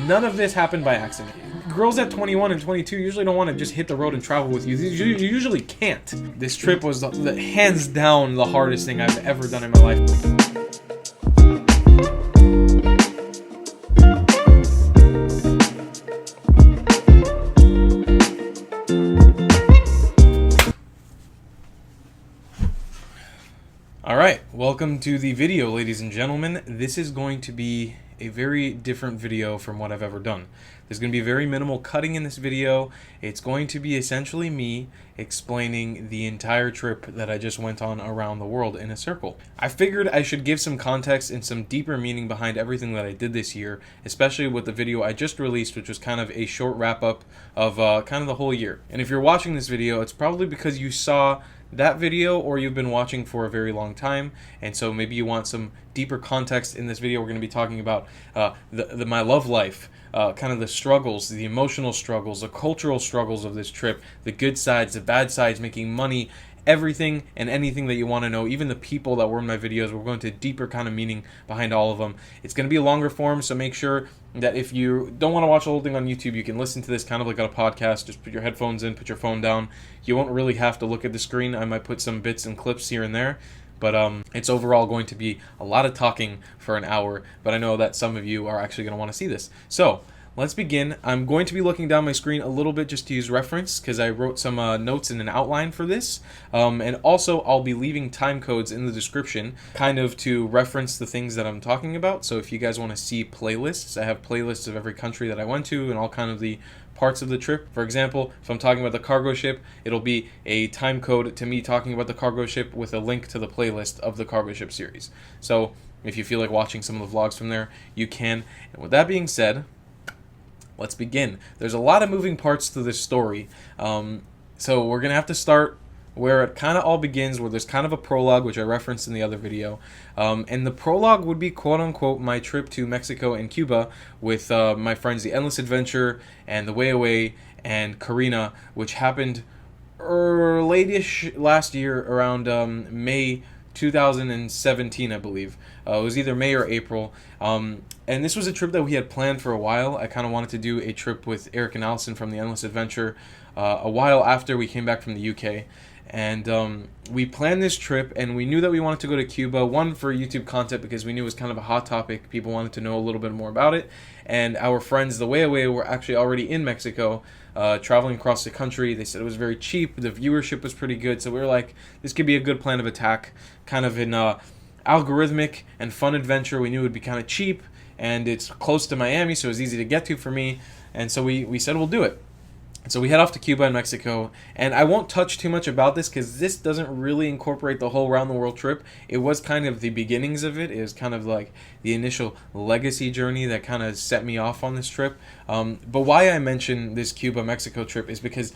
None of this happened by accident. Girls at 21 and 22 usually don't want to just hit the road and travel with you. You usually can't. This trip was the hands down the hardest thing I've ever done in my life. Alright, welcome to the video, ladies and gentlemen. This is going to be a very different video from what I've ever done. There's going to be very minimal cutting in this video. It's going to be essentially me explaining the entire trip that I just went on around the world in a circle. I figured I should give some context and some deeper meaning behind everything that I did this year, especially with the video I just released, which was kind of a short wrap-up of kind of the whole year. And if you're watching this video, it's probably because you saw that video or you've been watching for a very long time, and so maybe you want some deeper context. In this video we're going to be talking about my love life, kind of the struggles, the emotional struggles, the cultural struggles of this trip, the good sides, the bad sides, making money, everything and anything that you want to know, even the people that were in my videos. We're going to deeper kind of meaning behind all of them. It's going to be a longer form, so make sure that if you don't want to watch the whole thing on YouTube, you can listen to this kind of like on a podcast. Just put your headphones in, put your phone down. You won't really have to look at the screen. I might put some bits and clips here and there, but it's overall going to be a lot of talking for an hour, but I know that some of you are actually going to want to see this. So let's begin. I'm going to be looking down my screen a little bit just to use reference, because I wrote some notes in an outline for this. And also I'll be leaving time codes in the description kind of to reference the things that I'm talking about. So if you guys want to see playlists, I have playlists of every country that I went to and all kind of the parts of the trip. For example, if I'm talking about the cargo ship, it'll be a time code to me talking about the cargo ship with a link to the playlist of the cargo ship series. So if you feel like watching some of the vlogs from there, you can. And with that being said, let's begin. There's a lot of moving parts to this story, so we're gonna have to start where it kind of all begins, where there's kind of a prologue, which I referenced in the other video, and the prologue would be quote-unquote my trip to Mexico and Cuba with my friends the Endless Adventure and the Way Away and Karina, which happened late-ish last year around May 2017, I believe. It was either May or April, and this was a trip that we had planned for a while. I kind of wanted to do a trip with Eric and Allison from the Endless Adventure a while after we came back from the UK, and we planned this trip, and we knew that we wanted to go to Cuba, one for YouTube content because we knew it was kind of a hot topic, people wanted to know a little bit more about it, and our friends the Way Away were actually already in Mexico, traveling across the country. They said it was very cheap, the viewership was pretty good, so we were like, this could be a good plan of attack, kind of an algorithmic and fun adventure. We knew it would be kind of cheap, and it's close to Miami, so it was easy to get to for me, and so we said we'll do it. And so we head off to Cuba and Mexico, and I won't touch too much about this because this doesn't really incorporate the whole round the world trip. It was kind of the beginnings of it. It was kind of like the initial legacy journey that kind of set me off on this trip. But why I mention this Cuba-Mexico trip is because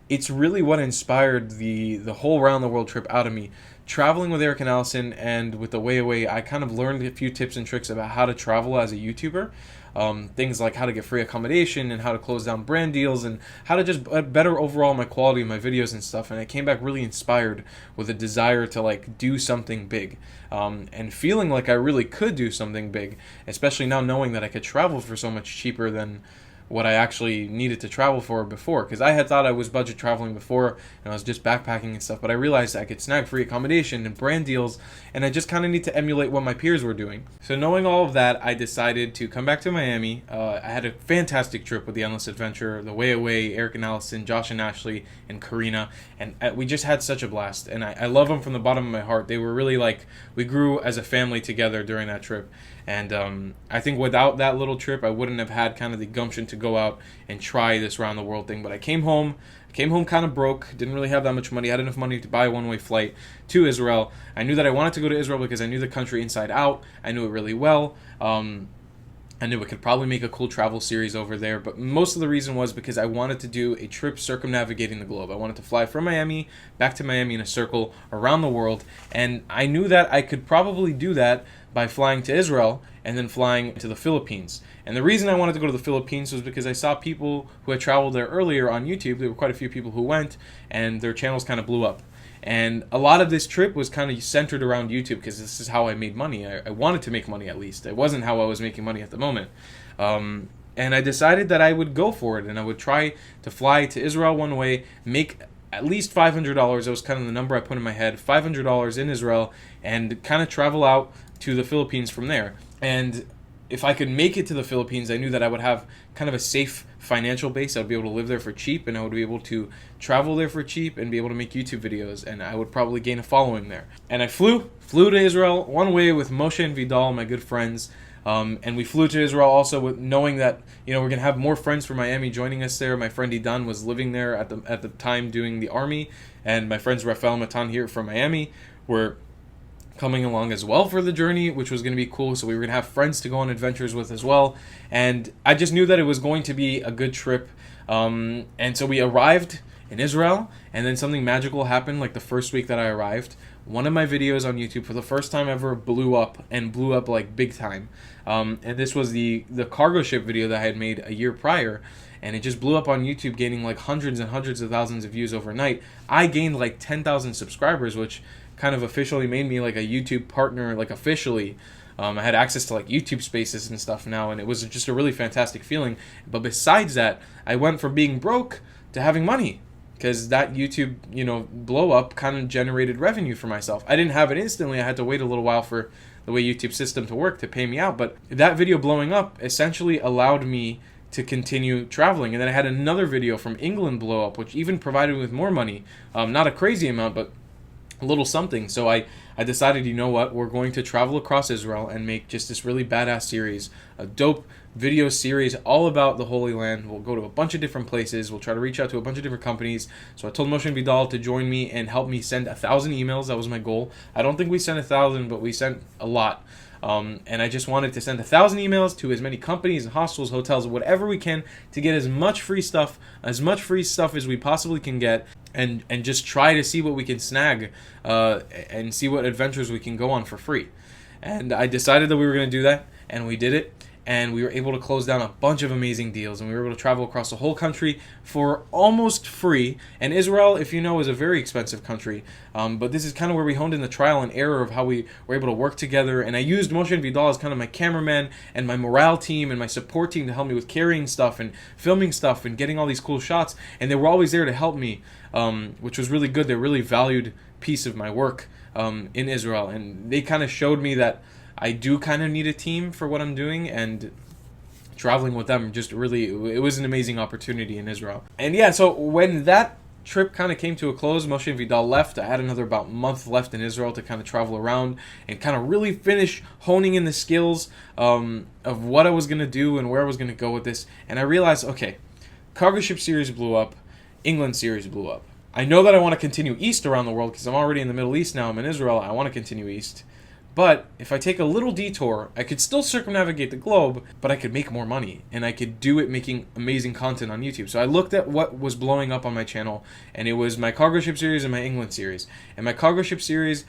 it's really what inspired the whole round the world trip out of me. Traveling with Eric and Allison and with the Way Away, I kind of learned a few tips and tricks about how to travel as a YouTuber. Things like how to get free accommodation and how to close down brand deals and how to just better overall my quality of my videos and stuff. And I came back really inspired with a desire to like do something big, and feeling like I really could do something big, especially now knowing that I could travel for so much cheaper than what I actually needed to travel for before, because I had thought I was budget traveling before and I was just backpacking and stuff, but I realized I could snag free accommodation and brand deals, and I just kind of need to emulate what my peers were doing. So knowing all of that, I decided to come back to Miami. I had a fantastic trip with the Endless Adventure, the Way Away, Eric and Allison, Josh and Ashley, and Karina, and we just had such a blast, and I love them from the bottom of my heart. They were really like, we grew as a family together during that trip. And I think without that little trip, I wouldn't have had kind of the gumption to go out and try this round the world thing. But I came home kind of broke, didn't really have that much money. I had enough money to buy a one-way flight to Israel. I knew that I wanted to go to Israel because I knew the country inside out. I knew it really well. I knew I could probably make a cool travel series over there, but most of the reason was because I wanted to do a trip circumnavigating the globe. I wanted to fly from Miami back to Miami in a circle around the world, and I knew that I could probably do that by flying to Israel and then flying to the Philippines. And the reason I wanted to go to the Philippines was because I saw people who had traveled there earlier on YouTube. There were quite a few people who went, and their channels kind of blew up. And a lot of this trip was kind of centered around YouTube because this is how I made money. I wanted to make money at least. It wasn't how I was making money at the moment. And I decided that I would go for it, and I would try to fly to Israel one way, make at least $500. That was kind of the number I put in my head, $500 in Israel, and kind of travel out to the Philippines from there. And if I could make it to the Philippines, I knew that I would have kind of a safe financial base. I would be able to live there for cheap, and I would be able to travel there for cheap and be able to make YouTube videos, and I would probably gain a following there. And I flew to Israel one way with Moshe and Vidal, my good friends. And we flew to Israel also with knowing that, you know, we're going to have more friends from Miami joining us there. My friend Idan was living there at the time doing the army, and my friends Rafael and Matan here from Miami were coming along as well for the journey, which was going to be cool. So we were going to have friends to go on adventures with as well. And I just knew that it was going to be a good trip. And so we arrived in Israel, and then something magical happened like the first week that I arrived. One of my videos on YouTube for the first time ever blew up like big time. And this was the cargo ship video that I had made a year prior, and it just blew up on YouTube, gaining like hundreds and hundreds of thousands of views overnight. I gained like 10,000 subscribers, which kind of officially made me like a YouTube partner, like officially. I had access to like YouTube spaces and stuff now, and it was just a really fantastic feeling. But besides that, I went from being broke to having money, because that YouTube, you know, blow up kind of generated revenue for myself. I didn't have it instantly. I had to wait a little while for the way YouTube system to work to pay me out. But that video blowing up essentially allowed me to continue traveling. And then I had another video from England blow up, which even provided me with more money. Not a crazy amount, but a little something. So I decided, you know what, we're going to travel across Israel and make just this really badass series, a dope video series all about the Holy Land. We'll go to a bunch of different places. We'll try to reach out to a bunch of different companies. So I told Moshe and Vidal to join me and help me send 1,000 emails. That was my goal. I don't think we sent 1,000, but we sent a lot. And I just wanted to send 1,000 emails to as many companies and hostels, hotels, whatever we can, to get as much free stuff as we possibly can get, and just try to see what we can snag, and see what adventures we can go on for free. And I decided that we were going to do that, and we did it. And we were able to close down a bunch of amazing deals, and we were able to travel across the whole country for almost free. And Israel, if you know, is a very expensive country, but this is kind of where we honed in the trial and error of how we were able to work together. And I used Moshe and Vidal as kind of my cameraman and my morale team and my support team to help me with carrying stuff and filming stuff and getting all these cool shots. And they were always there to help me, which was really good. They really valued piece of my work in Israel, and they kind of showed me that I do kind of need a team for what I'm doing, and traveling with them just really, it was an amazing opportunity in Israel. And yeah, so when that trip kind of came to a close, Moshe and Vidal left. I had another about month left in Israel to kind of travel around and kind of really finish honing in the skills of what I was going to do and where I was going to go with this. And I realized, okay, cargo ship series blew up, England series blew up. I know that I want to continue east around the world because I'm already in the Middle East now. I'm in Israel. I want to continue east. But if I take a little detour, I could still circumnavigate the globe, but I could make more money, and I could do it making amazing content on YouTube. So I looked at what was blowing up on my channel, and it was my cargo ship series and my England series. And my cargo ship series,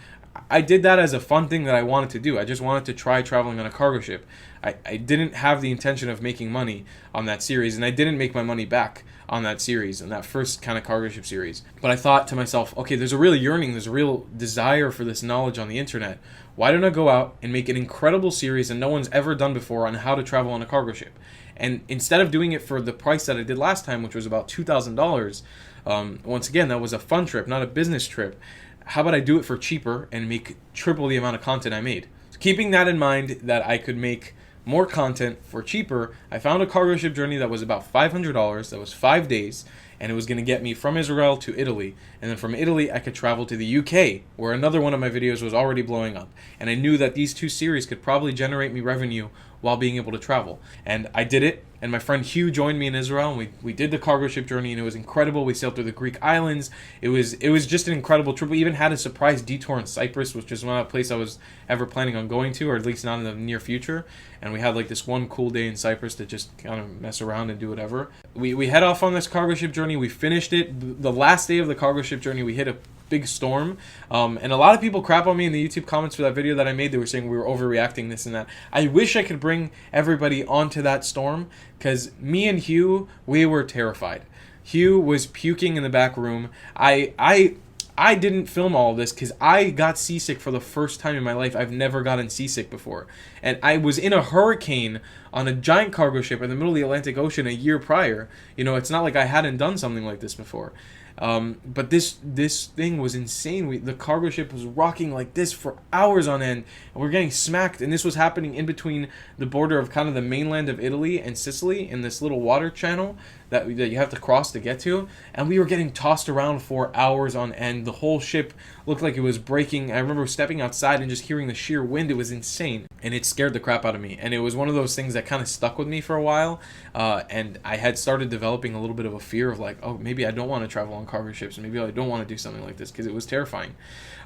I did that as a fun thing that I wanted to do. I just wanted to try traveling on a cargo ship. I didn't have the intention of making money on that series, and I didn't make my money back on that series, on that first kind of cargo ship series. But I thought to myself, okay, there's a real yearning, there's a real desire for this knowledge on the internet. Why don't I go out and make an incredible series that no one's ever done before on how to travel on a cargo ship? And instead of doing it for the price that I did last time, which was about $2,000, once again, that was a fun trip, not a business trip. How about I do it for cheaper and make triple the amount of content I made? So keeping that in mind, that I could make more content for cheaper, I found a cargo ship journey that was about $500, that was 5 days, and it was going to get me from Israel to Italy. And then from Italy, I could travel to the UK, where another one of my videos was already blowing up. And I knew that these two series could probably generate me revenue while being able to travel. And I did it, and my friend Hugh joined me in Israel, and we did the cargo ship journey, and it was incredible. We sailed through the Greek islands. It was just an incredible trip. We even had a surprise detour in Cyprus, which is not a place I was ever planning on going to, or at least not in the near future. And we had like this one cool day in Cyprus to just kind of mess around and do whatever. We head off on this cargo ship journey. We finished it. The last day of the cargo ship journey, we hit a big storm, and a lot of people crap on me in the YouTube comments for that video that I made. They were saying we were overreacting, this and that. I wish I could bring everybody onto that storm, because me and Hugh, we were terrified. Hugh was puking in the back room. I I didn't film all of this because I got seasick for the first time in my life. I've never gotten seasick before. And I was in a hurricane on a giant cargo ship in the middle of the Atlantic Ocean a year prior. You know, it's not like I hadn't done something like this before. But this thing was insane. The cargo ship was rocking like this for hours on end, and we're getting smacked. And this was happening in between the border of kind of the mainland of Italy and Sicily in this little water channel that you have to cross to get to. And we were getting tossed around for hours on end. The whole ship looked like it was breaking. I remember stepping outside and just hearing the sheer wind. It was insane, and it scared the crap out of me. And it was one of those things that kind of stuck with me for a while. And I had started developing a little bit of a fear of like, oh, maybe I don't want to travel on cargo ships, and maybe I don't want to do something like this, because it was terrifying.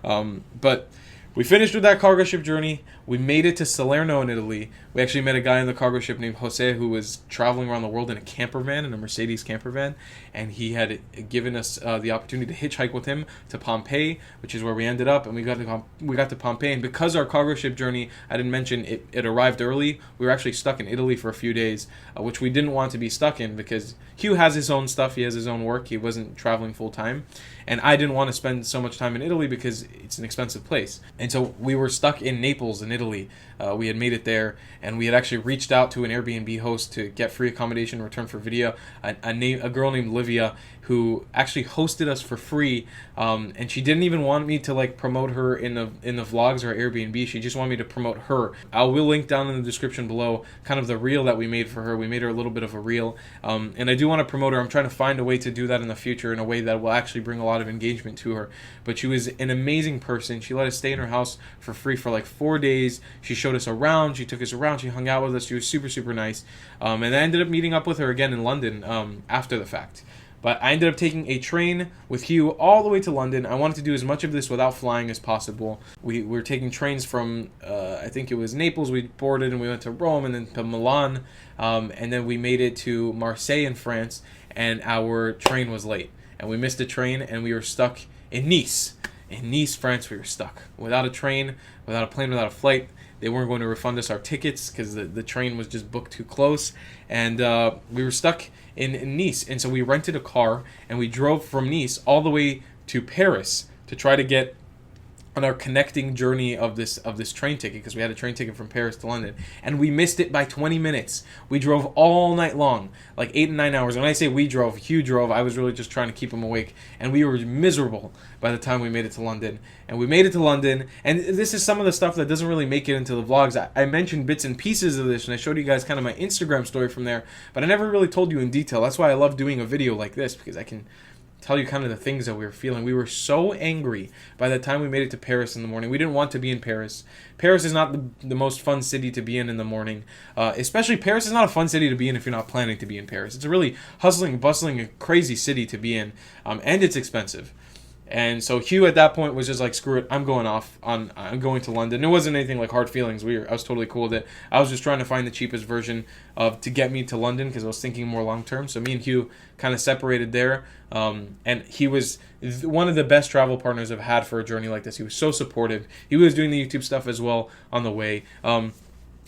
But we finished with that cargo ship journey. We made it to Salerno in Italy. We actually met a guy on the cargo ship named Jose who was traveling around the world in a camper van, in a Mercedes camper van, and he had given us the opportunity to hitchhike with him to Pompeii, which is where we ended up. And we got to Pompeii, and because our cargo ship journey, I didn't mention it arrived early. We were actually stuck in Italy for a few days, which we didn't want to be stuck in because Hugh has his own stuff. He has his own work. He wasn't traveling full time, and I didn't want to spend so much time in Italy because it's an expensive place. And so we were stuck in Naples in Italy. We had made it there, and we had actually reached out to an Airbnb host to get free accommodation in return for video. A girl named Livia, who actually hosted us for free, and she didn't even want me to like promote her in the vlogs or Airbnb. She just wanted me to promote her. I will link down in the description below kind of the reel that we made for her. We made her a little bit of a reel, and I do want to promote her. I'm trying to find a way to do that in the future in a way that will actually bring a lot of engagement to her. But she was an amazing person. She let us stay in her house for free for like 4 days. She showed us around. She took us around. She hung out with us. She was super, super nice. And I ended up meeting up with her again in London after the fact. But I ended up taking a train with Hugh all the way to London. I wanted to do as much of this without flying as possible. We were taking trains from, I think it was Naples. We boarded and we went to Rome and then to Milan. And then we made it to Marseille in France, and our train was late. And we missed a train, and we were stuck in Nice. In Nice, France, we were stuck. Without a train, without a plane, without a flight. They weren't going to refund us our tickets because the train was just booked too close. And we were stuck in Nice. And so we rented a car, and we drove from Nice all the way to Paris to try to get on our connecting journey of this train ticket, because we had a train ticket from Paris to London, and we missed it by 20 minutes. We drove all night long, like 8 and 9 hours. When I say we drove, Hugh drove. I was really just trying to keep him awake, and we were miserable by the time we made it to London. And we made it to London, and this is some of the stuff that doesn't really make it into the vlogs. I mentioned bits and pieces of this, and I showed you guys kind of my Instagram story from there, but I never really told you in detail. That's why I love doing a video like this, because I can tell you kind of the things that we were feeling. We were so angry by the time we made it to Paris in the morning. We didn't want to be in Paris. Paris is not the most fun city to be in the morning. Especially Paris is not a fun city to be in if you're not planning to be in Paris. It's a really hustling, bustling, crazy city to be in, and it's expensive. And so Hugh at that point was just like, screw it, I'm going to London. It wasn't anything like hard feelings. I was totally cool with it. I was just trying to find the cheapest version to get me to London, because I was thinking more long term. So me and Hugh kind of separated there. And he was one of the best travel partners I've had for a journey like this. He was so supportive. He was doing the YouTube stuff as well on the way.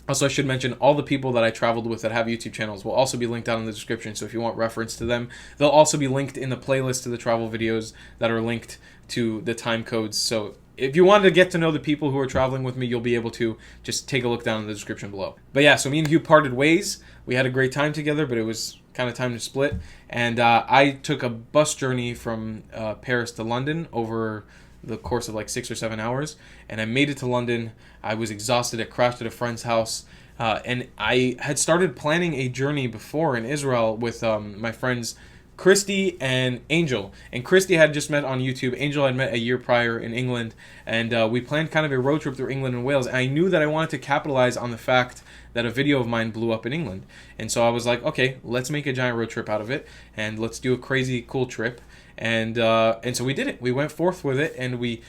Also, I should mention all the people that I traveled with that have YouTube channels will also be linked down in the description. So if you want reference to them, they'll also be linked in the playlist to the travel videos that are linked to the time codes. So if you wanted to get to know the people who are traveling with me, you'll be able to just take a look down in the description below. But yeah, so me and Hugh parted ways. We had a great time together, but it was kind of time to split. And I took a bus journey from Paris to London over the course of like 6 or 7 hours, and I made it to London. I was exhausted. I crashed at a friend's house, and I had started planning a journey before in Israel with my friends Christy and Angel. And Christy had just met on YouTube. Angel had met a year prior in England, and we planned kind of a road trip through England and Wales. And I knew that I wanted to capitalize on the fact that a video of mine blew up in England. And so I was like, okay, let's make a giant road trip out of it, and let's do a crazy cool trip. And so we did it. We went forth with it, and we,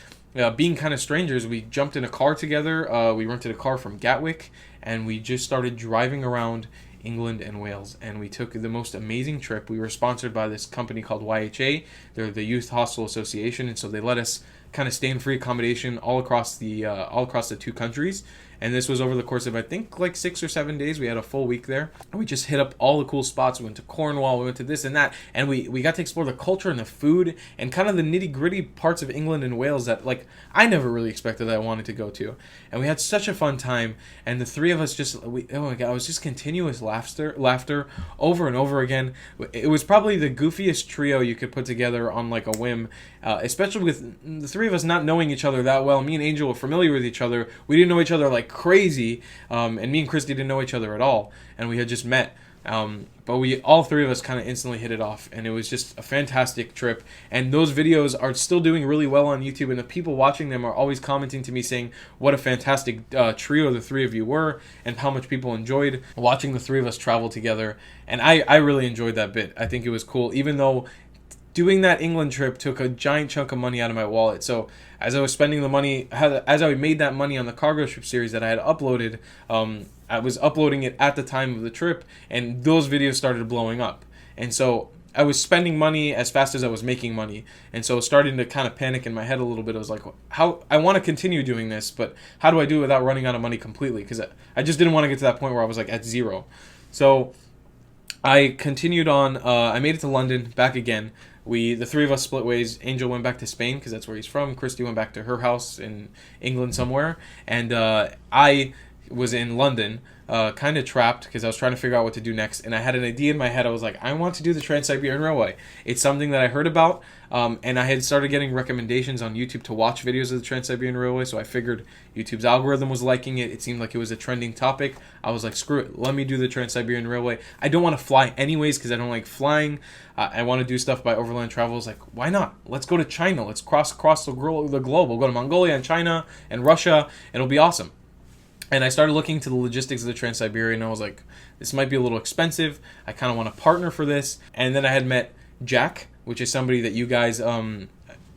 being kind of strangers, we jumped in a car together. We rented a car from Gatwick, and we just started driving around England and Wales, and we took the most amazing trip. We were sponsored by this company called IYHA. They're the Youth Hostel Association, and so they let us kind of stay in free accommodation all across the two countries. And this was over the course of, I think, like 6 or 7 days. We had a full week there. And we just hit up all the cool spots. We went to Cornwall. We went to this and that. And we got to explore the culture and the food and kind of the nitty-gritty parts of England and Wales that, like, I never really expected that I wanted to go to. And we had such a fun time. And the three of us just, oh my God, it was just continuous laughter over and over again. It was probably the goofiest trio you could put together on, like, a whim. Especially with the three of us not knowing each other that well. Me and Angel were familiar with each other. We didn't know each other like crazy, and me and Christy didn't know each other at all, and we had just met. But we all three of us kind of instantly hit it off, and it was just a fantastic trip. And those videos are still doing really well on YouTube, and the people watching them are always commenting to me saying what a fantastic trio the three of you were, and how much people enjoyed watching the three of us travel together. And I really enjoyed that bit. I think it was cool, even though doing that England trip took a giant chunk of money out of my wallet. So as I was spending the money, as I made that money on the cargo ship series that I had uploaded, I was uploading it at the time of the trip, and those videos started blowing up. And so I was spending money as fast as I was making money. And so starting to kind of panic in my head a little bit. I was like, how I want to continue doing this, but how do I do it without running out of money completely? Because I just didn't want to get to that point where I was like at zero. So I continued on. I made it to London, back again. The three of us split ways. Angel went back to Spain because that's where he's from. Christy went back to her house in England somewhere. And I was in London, kind of trapped because I was trying to figure out what to do next. And I had an idea in my head. I was like, I want to do the Trans-Siberian Railway. It's something that I heard about. And I had started getting recommendations on YouTube to watch videos of the Trans-Siberian Railway. So I figured YouTube's algorithm was liking it. It seemed like it was a trending topic. I was like, screw it. Let me do the Trans-Siberian Railway. I don't want to fly anyways because I don't like flying. I want to do stuff by overland travel. I was like, why not? Let's go to China. Let's cross the globe. We'll go to Mongolia and China and Russia. It'll be awesome. And I started looking to the logistics of the Trans-Siberian, and I was like, this might be a little expensive. I kind of want to partner for this. And then I had met Jack, which is somebody that you guys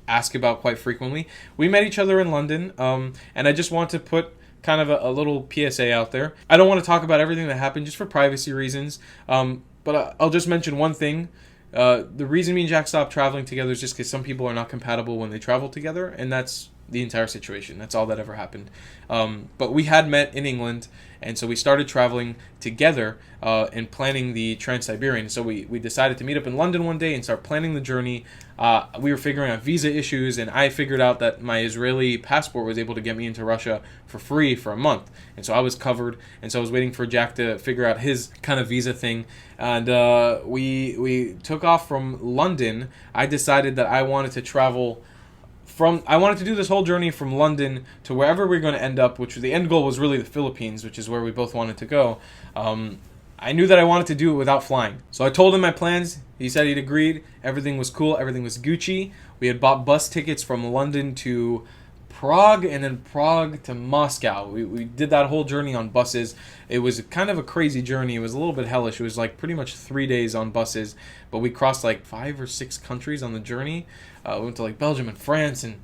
ask about quite frequently. We met each other in London, and I just want to put kind of a little PSA out there. I don't want to talk about everything that happened just for privacy reasons, but I'll just mention one thing. The reason me and Jack stopped traveling together is just because some people are not compatible when they travel together, and that's the entire situation. That's all that ever happened. But we had met in England, and so we started traveling together and planning the Trans-Siberian. So we decided to meet up in London one day and start planning the journey. We were figuring out visa issues, and I figured out that my Israeli passport was able to get me into Russia for free for a month. And so I was covered, and so I was waiting for Jack to figure out his kind of visa thing. And we took off from London. I decided that I wanted to travel I wanted to do this whole journey from London to wherever we were going to end up, which the end goal was really the Philippines, which is where we both wanted to go. I knew that I wanted to do it without flying. So I told him my plans. He said he'd agreed. Everything was cool. Everything was Gucci. We had bought bus tickets from London to Prague and then Prague to Moscow. We did that whole journey on buses. It was kind of a crazy journey. It was a little bit hellish. It was like pretty much 3 days on buses, but we crossed like 5 or 6 countries on the journey. We went to like Belgium and France and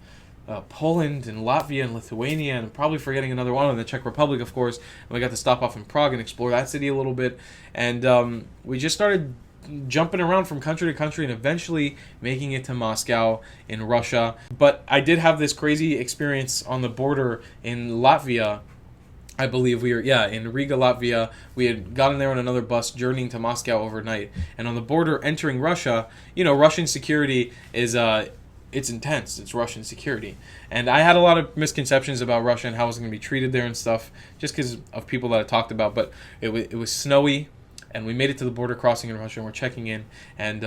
Poland and Latvia and Lithuania, and probably forgetting another one, and the Czech Republic, of course. And we got to stop off in Prague and explore that city a little bit. And we just started jumping around from country to country and eventually making it to Moscow in Russia. But I did have this crazy experience on the border in Latvia. I believe we were, in Riga, Latvia. We had gotten there on another bus journeying to Moscow overnight. And on the border entering Russia, Russian security is it's intense. It's Russian security. And I had a lot of misconceptions about Russia and how I was going to be treated there and stuff, just because of people that I talked about. But it was snowy, and we made it to the border crossing in Russia, and we're checking in. And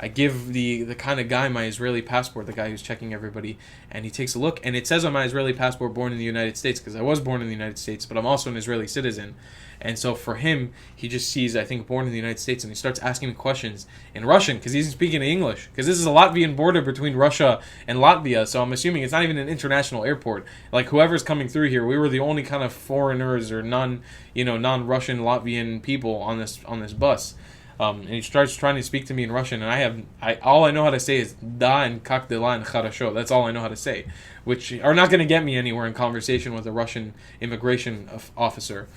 I give the kind of guy my Israeli passport, the guy who's checking everybody, and he takes a look, and it says on my Israeli passport, born in the United States, because I was born in the United States, but I'm also an Israeli citizen. And so for him, he just sees, I think, born in the United States, and he starts asking me questions in Russian, because he's speaking English, because this is a Latvian border between Russia and Latvia, so I'm assuming it's not even an international airport. Like, whoever's coming through here, we were the only kind of foreigners or non-Russian Latvian people on this bus. And he starts trying to speak to me in Russian, and all I know how to say is da and kak dela and хорошо. That's all I know how to say, which are not going to get me anywhere in conversation with a Russian immigration officer.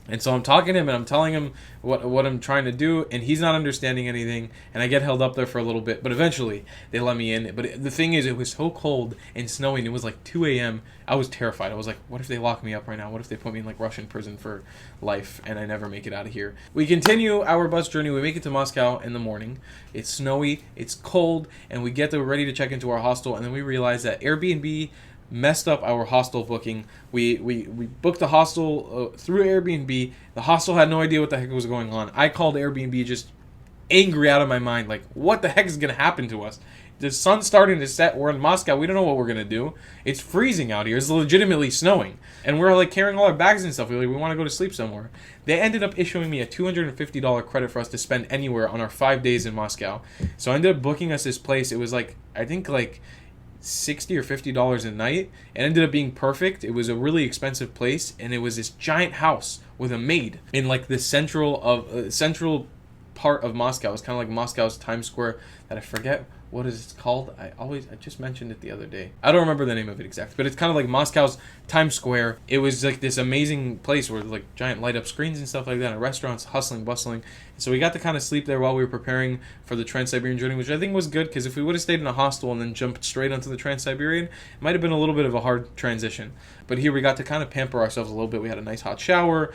And so I'm talking to him and I'm telling him what I'm trying to do, and he's not understanding anything, and I get held up there for a little bit, but eventually they let me in. But the thing is, it was so cold and snowing. It was like 2 a.m. I was terrified. I was like, what if they lock me up right now? What if they put me in like Russian prison for life and I never make it out of here? We continue our bus journey. We make it to Moscow in the morning. It's snowy, it's cold, and we get there ready to check into our hostel, and then we realize that Airbnb messed up our hostel booking. We booked the hostel through Airbnb. The hostel had no idea what the heck was going on. I called Airbnb just angry out of my mind, like, what the heck is going to happen to us? The sun's starting to set. We're in Moscow. We don't know what we're going to do. It's freezing out here. It's legitimately snowing. And we're like carrying all our bags and stuff. We want to go to sleep somewhere. They ended up issuing me a $250 credit for us to spend anywhere on our 5 days in Moscow. So I ended up booking us this place. It was like, I think like $60 or $50 a night. It ended up being perfect. It was a really expensive place, and it was this giant house with a maid in like the central part of Moscow. It's kind of like Moscow's Times Square, that I forget what is it called. I just mentioned it the other day. I don't remember the name of it exactly, but it's kind of like Moscow's Times Square. It was like this amazing place where like giant light up screens and stuff like that, and restaurants, hustling, bustling. So we got to kind of sleep there while we were preparing for the Trans-Siberian journey, which I think was good, because if we would have stayed in a hostel and then jumped straight onto the Trans-Siberian, it might have been a little bit of a hard transition. But here we got to kind of pamper ourselves a little bit. We had a nice hot shower.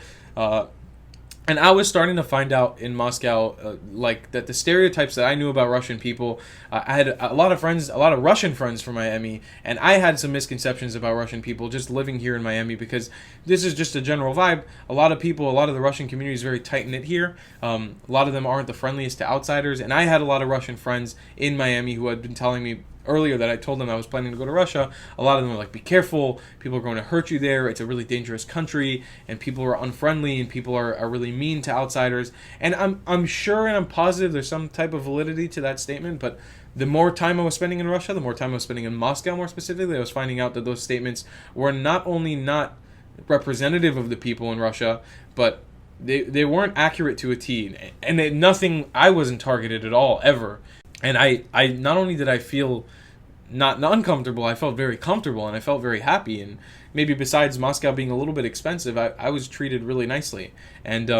And I was starting to find out in Moscow, like, that the stereotypes that I knew about Russian people, I had a lot of friends, a lot of Russian friends from Miami, and I had some misconceptions about Russian people just living here in Miami, because this is just a general vibe. A lot of people, a lot of the Russian community is very tight-knit here. A lot of them aren't the friendliest to outsiders, and I had a lot of Russian friends in Miami who had been telling me earlier that I told them I was planning to go to Russia. A lot of them were like, be careful, people are going to hurt you there, it's a really dangerous country, and people are unfriendly, and people are really mean to outsiders. And I'm sure and I'm positive there's some type of validity to that statement, but the more time I was spending in Russia, the more time I was spending in Moscow more specifically, I was finding out that those statements were not only not representative of the people in Russia, but they weren't accurate to a T. And nothing, I wasn't targeted at all, ever. And I not only did I feel not uncomfortable, I felt very comfortable, and I felt very happy. And maybe besides Moscow being a little bit expensive, I was treated really nicely. And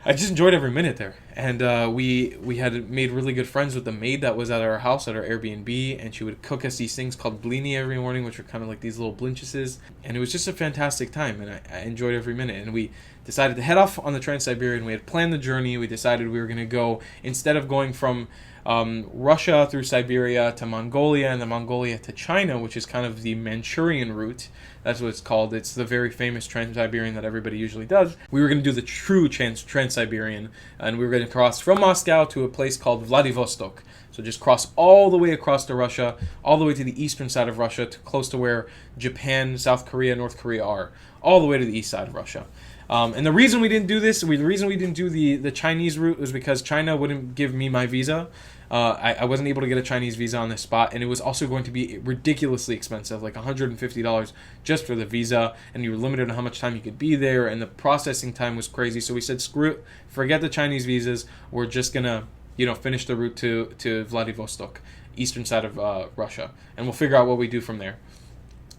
I just enjoyed every minute there. And we had made really good friends with the maid that was at our house, at our Airbnb, and she would cook us these things called blini every morning, which are kind of like these little blinchises. And it was just a fantastic time, and I enjoyed every minute. And we decided to head off on the Trans-Siberian. We had planned the journey. We decided we were going to go, instead of going from Russia through Siberia to Mongolia, and then Mongolia to China, which is kind of the Manchurian route. That's what it's called. It's the very famous Trans-Siberian that everybody usually does. We were going to do the true Trans-Siberian, and we were going to cross from Moscow to a place called Vladivostok. So just cross all the way across to Russia, all the way to the eastern side of Russia, to close to where Japan, South Korea, North Korea are, all the way to the east side of Russia. And the reason we didn't do this, the reason we didn't do the Chinese route, was because China wouldn't give me my visa. I wasn't able to get a Chinese visa on this spot, and it was also going to be ridiculously expensive, like $150 just for the visa, and you were limited on how much time you could be there, and the processing time was crazy. So we said, screw it, forget the Chinese visas. We're just gonna, finish the route to Vladivostok, eastern side of Russia, and we'll figure out what we do from there.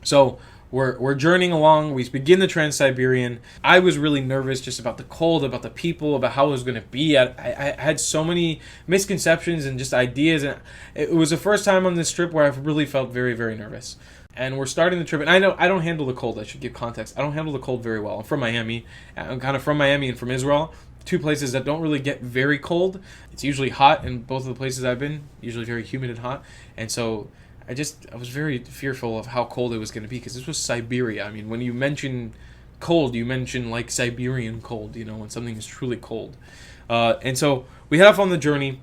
So we're journeying along. We begin the Trans-Siberian. I was really nervous just about the cold, about the people, about how it was going to be. I had so many misconceptions and just ideas. And it was the first time on this trip where I really felt very, very nervous. And we're starting the trip. And I know I don't handle the cold. I should give context. I don't handle the cold very well. I'm from Miami. I'm kind of from Miami and from Israel. Two places that don't really get very cold. It's usually hot in both of the places I've been. Usually very humid and hot. And so I was very fearful of how cold it was going to be, because this was Siberia. I mean, when you mention cold, you mention like Siberian cold, when something is truly cold. And so we head off on the journey.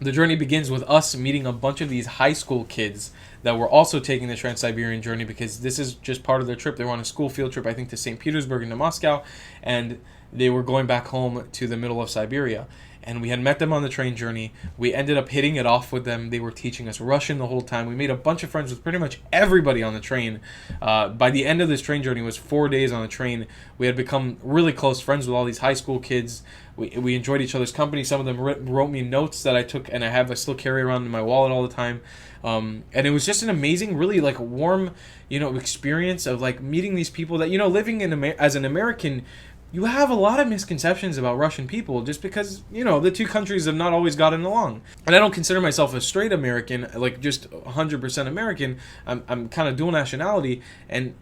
The journey begins with us meeting a bunch of these high school kids that were also taking the Trans-Siberian journey, because this is just part of their trip. They were on a school field trip, I think, to St. Petersburg and to Moscow, and they were going back home to the middle of Siberia. And we had met them on the train journey. We ended up hitting it off with them. They were teaching us Russian the whole time. We made a bunch of friends with pretty much everybody on the train. By the end of this train journey, it was 4 days on the train. We had become really close friends with all these high school kids. We enjoyed each other's company. Some of them wrote me notes that I took, and I still carry around in my wallet all the time. And it was just an amazing, really like warm, experience of like meeting these people that, living as an American, you have a lot of misconceptions about Russian people just because, the two countries have not always gotten along. And I don't consider myself a straight American, like just 100% American. I'm kind of dual nationality. And,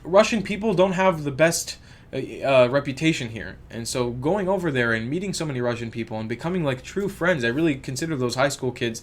Russian people don't have the best reputation here. And so going over there and meeting so many Russian people and becoming like true friends, I really consider those high school kids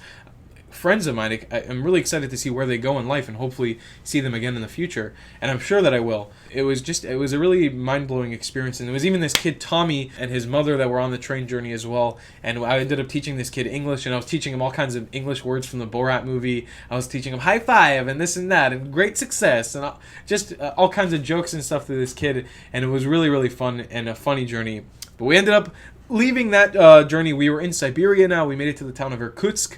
friends of mine. I'm really excited to see where they go in life and hopefully see them again in the future. And I'm sure that I will. It was a really mind-blowing experience. And there was even this kid, Tommy, and his mother that were on the train journey as well. And I ended up teaching this kid English, and I was teaching him all kinds of English words from the Borat movie. I was teaching him high five and this and that and great success and just all kinds of jokes and stuff to this kid. And it was really, really fun and a funny journey. But we ended up leaving that journey. We were in Siberia now. We made it to the town of Irkutsk.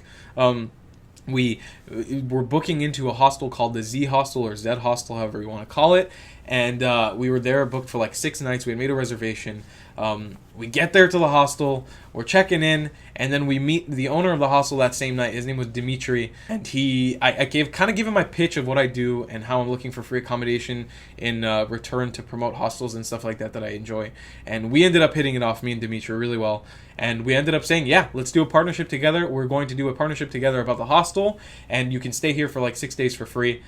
We were booking into a hostel called the Z Hostel or Z Hostel, however you want to call it. And we were there booked for like 6 nights. We had made a reservation. We get there to the hostel. We're checking in. And then we meet the owner of the hostel that same night. His name was Dimitri. And I gave him my pitch of what I do and how I'm looking for free accommodation in return to promote hostels and stuff like that I enjoy. And we ended up hitting it off, me and Dimitri, really well. And we ended up saying, yeah, let's do a partnership together. We're going to do a partnership together about the hostel. And you can stay here for like 6 days for free.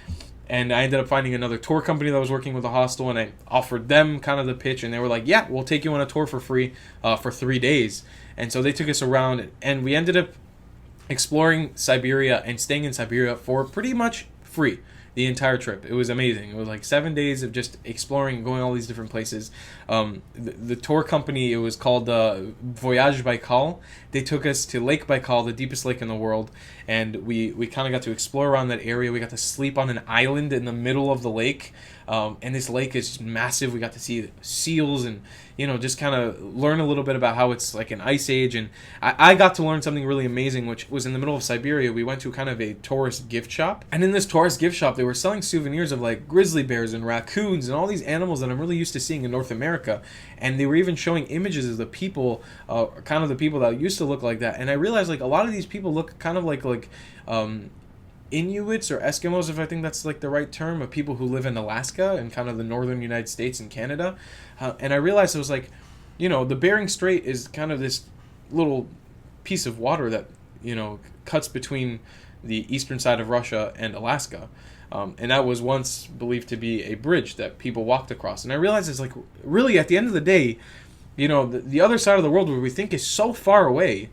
And I ended up finding another tour company that was working with the hostel, and I offered them kind of the pitch, and they were like, yeah, we'll take you on a tour for free for 3 days. And so they took us around, and we ended up exploring Siberia and staying in Siberia for pretty much free the entire trip. It was amazing. It was like 7 days of just exploring and going all these different places. The tour company, it was called Voyage Baikal. They took us to Lake Baikal, the deepest lake in the world, and we kind of got to explore around that area. We got to sleep on an island in the middle of the lake, and this lake is massive. We got to see seals and just kind of learn a little bit about how it's like an ice age. And I got to learn something really amazing, which was in the middle of Siberia. We went to kind of a tourist gift shop. And in this tourist gift shop, they were selling souvenirs of like grizzly bears and raccoons and all these animals that I'm really used to seeing in North America. And they were even showing images of the people, kind of the people that used to look like that. And I realized like a lot of these people look kind of like Inuits or Eskimos, if I think that's like the right term, of people who live in Alaska and kind of the northern United States and Canada. And I realized it was like, the Bering Strait is kind of this little piece of water that, cuts between the eastern side of Russia and Alaska. And that was once believed to be a bridge that people walked across. And I realized it's like, really, at the end of the day, the other side of the world where we think is so far away,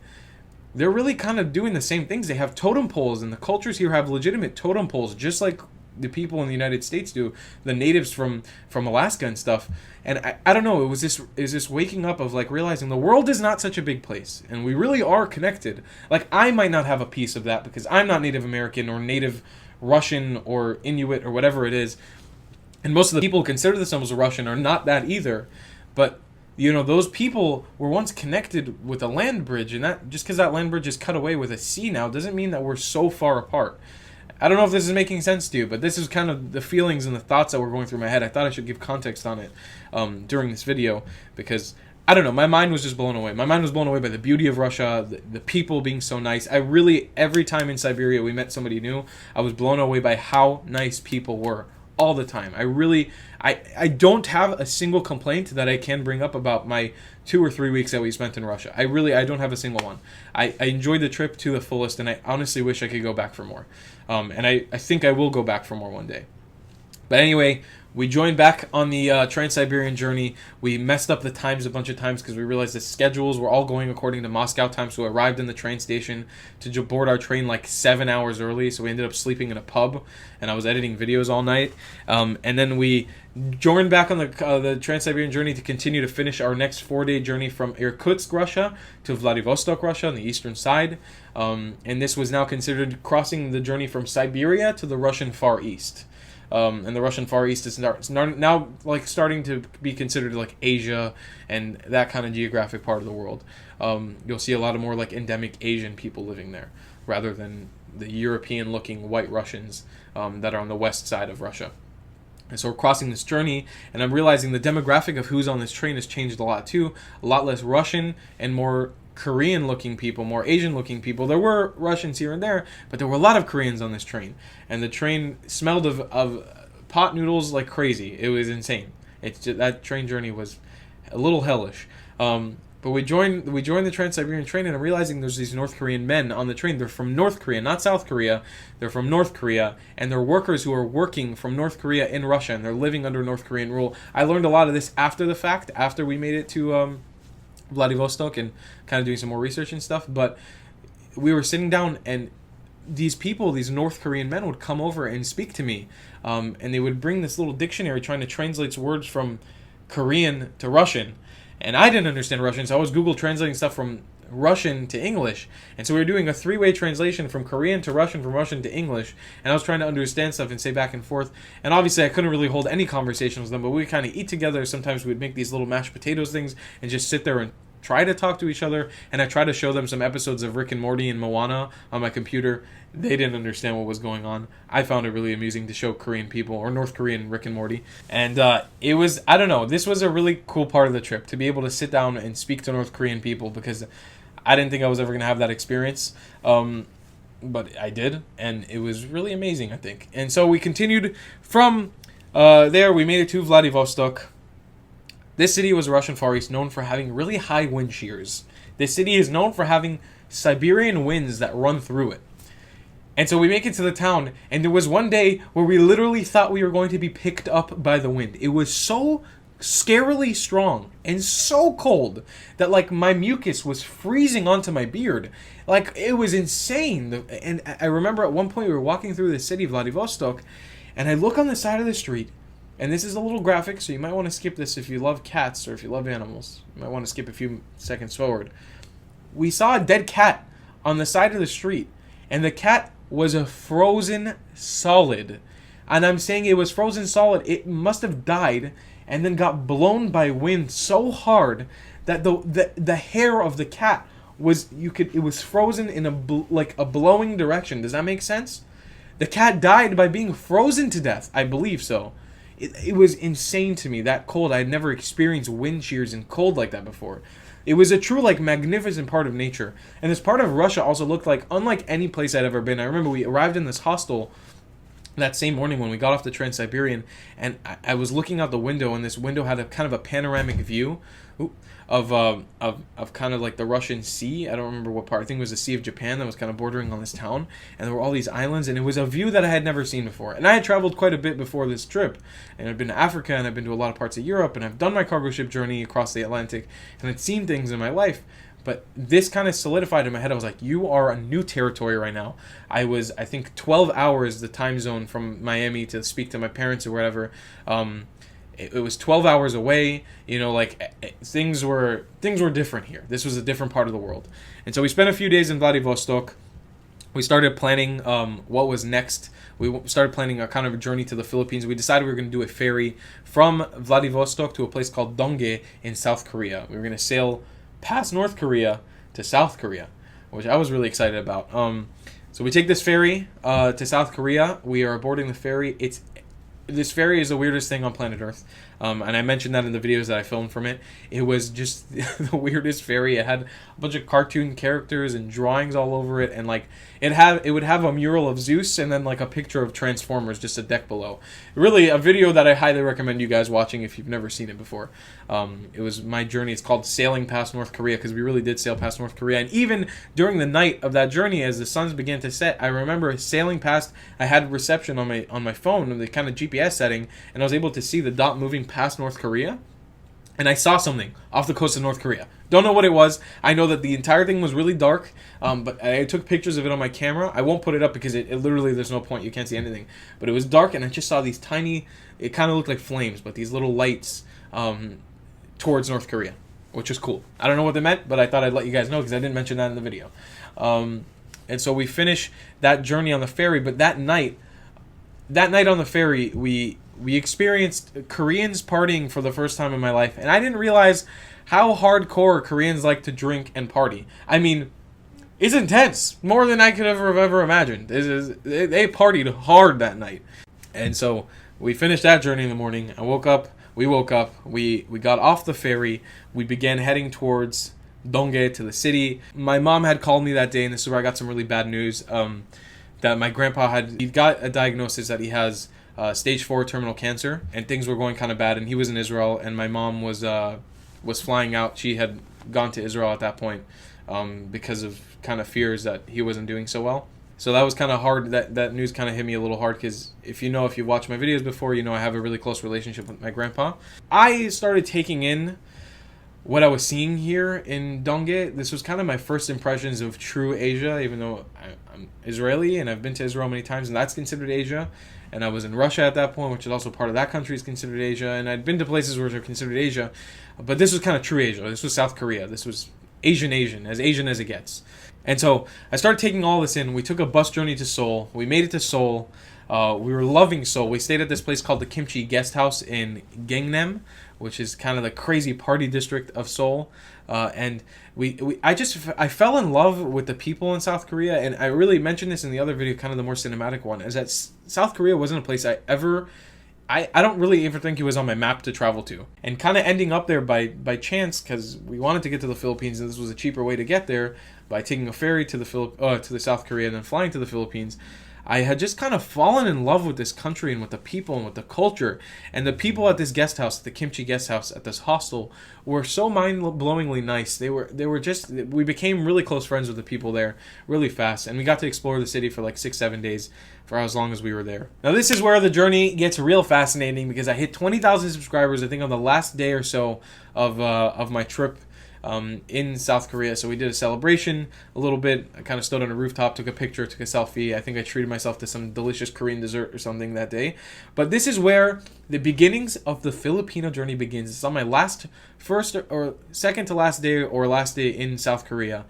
they're really kind of doing the same things. They have totem poles, and the cultures here have legitimate totem poles, just like the people in the United States do, the natives from Alaska and stuff. And I don't know, it was this waking up of like realizing the world is not such a big place, and we really are connected. Like, I might not have a piece of that because I'm not Native American or Native Russian or Inuit or whatever it is, and most of the people who consider themselves Russian are not that either. But those people were once connected with a land bridge, and that just because that land bridge is cut away with a sea now doesn't mean that we're so far apart. I don't know if this is making sense to you, but this is kind of the feelings and the thoughts that were going through my head. I thought I should give context on it during this video because, I don't know, my mind was just blown away. My mind was blown away by the beauty of Russia, the people being so nice. Every time in Siberia we met somebody new, I was blown away by how nice people were. All the time. I don't have a single complaint that I can bring up about my 2 or 3 weeks that we spent in Russia. I don't have a single one. I enjoyed the trip to the fullest, and I honestly wish I could go back for more. And I think I will go back for more one day. But anyway, we joined back on the Trans-Siberian journey. We messed up the times a bunch of times because we realized the schedules were all going according to Moscow time. So we arrived in the train station to board our train like 7 hours early. So we ended up sleeping in a pub, and I was editing videos all night. And then we joined back on the Trans-Siberian journey to continue to finish our next 4-day journey from Irkutsk, Russia to Vladivostok, Russia on the eastern side. And this was now considered crossing the journey from Siberia to the Russian Far East. And the Russian Far East is now like starting to be considered like Asia and that kind of geographic part of the world. You'll see a lot of more like endemic Asian people living there rather than the European-looking white Russians that are on the west side of Russia. And so we're crossing this journey, and I'm realizing the demographic of who's on this train has changed a lot too. A lot less Russian and more Korean-looking people, more Asian-looking people. There were Russians here and there, but there were a lot of Koreans on this train. And the train smelled of pot noodles like crazy. It was insane. That train journey was a little hellish. But we joined the Trans-Siberian train, and I'm realizing there's these North Korean men on the train. They're from North Korea, not South Korea. They're from North Korea, and they're workers who are working from North Korea in Russia, and they're living under North Korean rule. I learned a lot of this after the fact, after we made it to Vladivostok and kind of doing some more research and stuff. But we were sitting down, and these people, these North Korean men, would come over and speak to me, and they would bring this little dictionary trying to translate words from Korean to Russian. And I didn't understand Russian, so I was Google translating stuff from Russian to English. And so we were doing a three-way translation from Korean to Russian, from Russian to English. And I was trying to understand stuff and say back and forth. And obviously I couldn't really hold any conversation with them, but we would kind of eat together. Sometimes we would make these little mashed potatoes things and just sit there and try to talk to each other. And I tried to show them some episodes of Rick and Morty and Moana on my computer. They didn't understand what was going on. I found it really amusing to show Korean people, or North Korean Rick and Morty. And it was, I don't know, this was a really cool part of the trip, to be able to sit down and speak to North Korean people, because I didn't think I was ever going to have that experience. But I did, and it was really amazing, I think. And so we continued from there. We made it to Vladivostok. This city was Russian Far East, known for having really high wind shears. This city is known for having Siberian winds that run through it. And so we make it to the town, and there was one day where we literally thought we were going to be picked up by the wind. It was so scarily strong and so cold that, like, my mucus was freezing onto my beard. Like, it was insane. And I remember at one point we were walking through the city of Vladivostok, and I look on the side of the street, and this is a little graphic, so you might want to skip this if you love cats or if you love animals. You might want to skip a few seconds forward. We saw a dead cat on the side of the street, and the cat was a frozen solid. And I'm saying it was frozen solid. It must have died and then got blown by wind so hard that the hair of the cat was, it was frozen in a blowing direction. Does that make sense? The cat died by being frozen to death. I believe so. It was insane to me, that cold. I had never experienced wind shears and cold like that before. It was a true, like, magnificent part of nature. And this part of Russia also looked like unlike any place I'd ever been. I remember we arrived in this hostel that same morning when we got off the Trans-Siberian, and I was looking out the window, and this window had a kind of a panoramic view of kind of like the Russian Sea. I don't remember what part. I think it was the Sea of Japan that was kind of bordering on this town, and there were all these islands, and it was a view that I had never seen before. And I had traveled quite a bit before this trip, and I've been to Africa, and I've been to a lot of parts of Europe, and I've done my cargo ship journey across the Atlantic, and I'd seen things in my life. But this kind of solidified in my head. I was like, you are a new territory right now. I was, I think, 12 hours the time zone from Miami to speak to my parents or whatever. It was 12 hours away. You know, like, things were different here. This was a different part of the world. And so we spent a few days in Vladivostok. We started planning what was next. We started planning a kind of a journey to the Philippines. We decided we were going to do a ferry from Vladivostok to a place called Donghae in South Korea. We were going to sail past North Korea to South Korea, which I was really excited about. So we take this ferry to South Korea. We are boarding the ferry. This ferry is the weirdest thing on planet Earth. And I mentioned that in the videos that I filmed from it. It was just the weirdest ferry. It had a bunch of cartoon characters and drawings all over it, and like it would have a mural of Zeus and then like a picture of Transformers just a deck below. Really a video that I highly recommend you guys watching if you've never seen it before. It was my journey. It's called Sailing Past North Korea, because we really did sail past North Korea. And even during the night of that journey, as the suns began to set, I remember sailing past. I had reception on my phone, the kind of GPS setting, and I was able to see the dot moving past North Korea. And I saw something off the coast of North Korea. Don't know what it was. I know that the entire thing was really dark, but I took pictures of it on my camera. I won't put it up because it literally, there's no point. You can't see anything. But it was dark, and I just saw these tiny, it kind of looked like flames, but these little lights towards North Korea, which was cool. I don't know what they meant, but I thought I'd let you guys know because I didn't mention that in the video. And so we finished that journey on the ferry, but that night on the ferry, we experienced Koreans partying for the first time in my life, and I didn't realize how hardcore Koreans like to drink and party. I mean, it's intense, more than I could have ever imagined. They partied hard that night. And so we finished that journey in the morning. We woke up, we got off the ferry, we began heading towards Donghae, to the city. My mom had called me that day, and this is where I got some really bad news, that my grandpa he got a diagnosis that he has stage 4 terminal cancer, and things were going kind of bad, and he was in Israel, and my mom was was flying out. She had gone to Israel at that point because of kind of fears that he wasn't doing so well. So that was kind of hard. That news kind of hit me a little hard because if you've watched my videos before, I have a really close relationship with my grandpa. I started taking in what I was seeing here in Donghae. This was kind of my first impressions of true Asia, even though I'm Israeli and I've been to Israel many times, and that's considered Asia. And I was in Russia at that point, which is also part of that country, is considered Asia. And I'd been to places which are considered Asia, but this was kind of true Asia. This was South Korea. This was Asian as it gets. And so I started taking all this in. We took a bus journey to Seoul. We made it to Seoul. We were loving Seoul. We stayed at this place called the Kimchi Guest House in Gangnam, which is kind of the crazy party district of Seoul. And I fell in love with the people in South Korea. And I really mentioned this in the other video, kind of the more cinematic one, is that South Korea wasn't a place I don't really ever think it was on my map to travel to. And kind of ending up there by chance, because we wanted to get to the Philippines, and this was a cheaper way to get there by taking a ferry to the South Korea and then flying to the Philippines. I had just kind of fallen in love with this country and with the people and with the culture. And the people at this guest house, the Kimchi Guest House at this hostel, were so mind-blowingly nice. We became really close friends with the people there really fast. And we got to explore the city for like 6-7 days for as long as we were there. Now this is where the journey gets real fascinating, because I hit 20,000 subscribers, I think, on the last day or so of my trip in South Korea. So we did a celebration a little bit. I kind of stood on a rooftop, took a picture, took a selfie. I think I treated myself to some delicious Korean dessert or something that day. But this is where the beginnings of the Filipino journey begins. It's on my second to last day or last day in South Korea.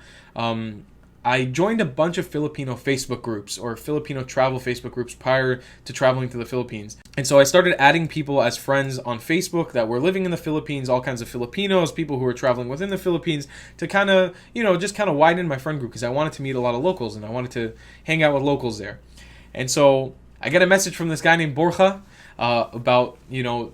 I joined a bunch of Filipino Facebook groups or Filipino travel Facebook groups prior to traveling to the Philippines. And so I started adding people as friends on Facebook that were living in the Philippines, all kinds of Filipinos, people who were traveling within the Philippines, to kind of, just kind of widen my friend group, because I wanted to meet a lot of locals and I wanted to hang out with locals there. And so I get a message from this guy named Borja about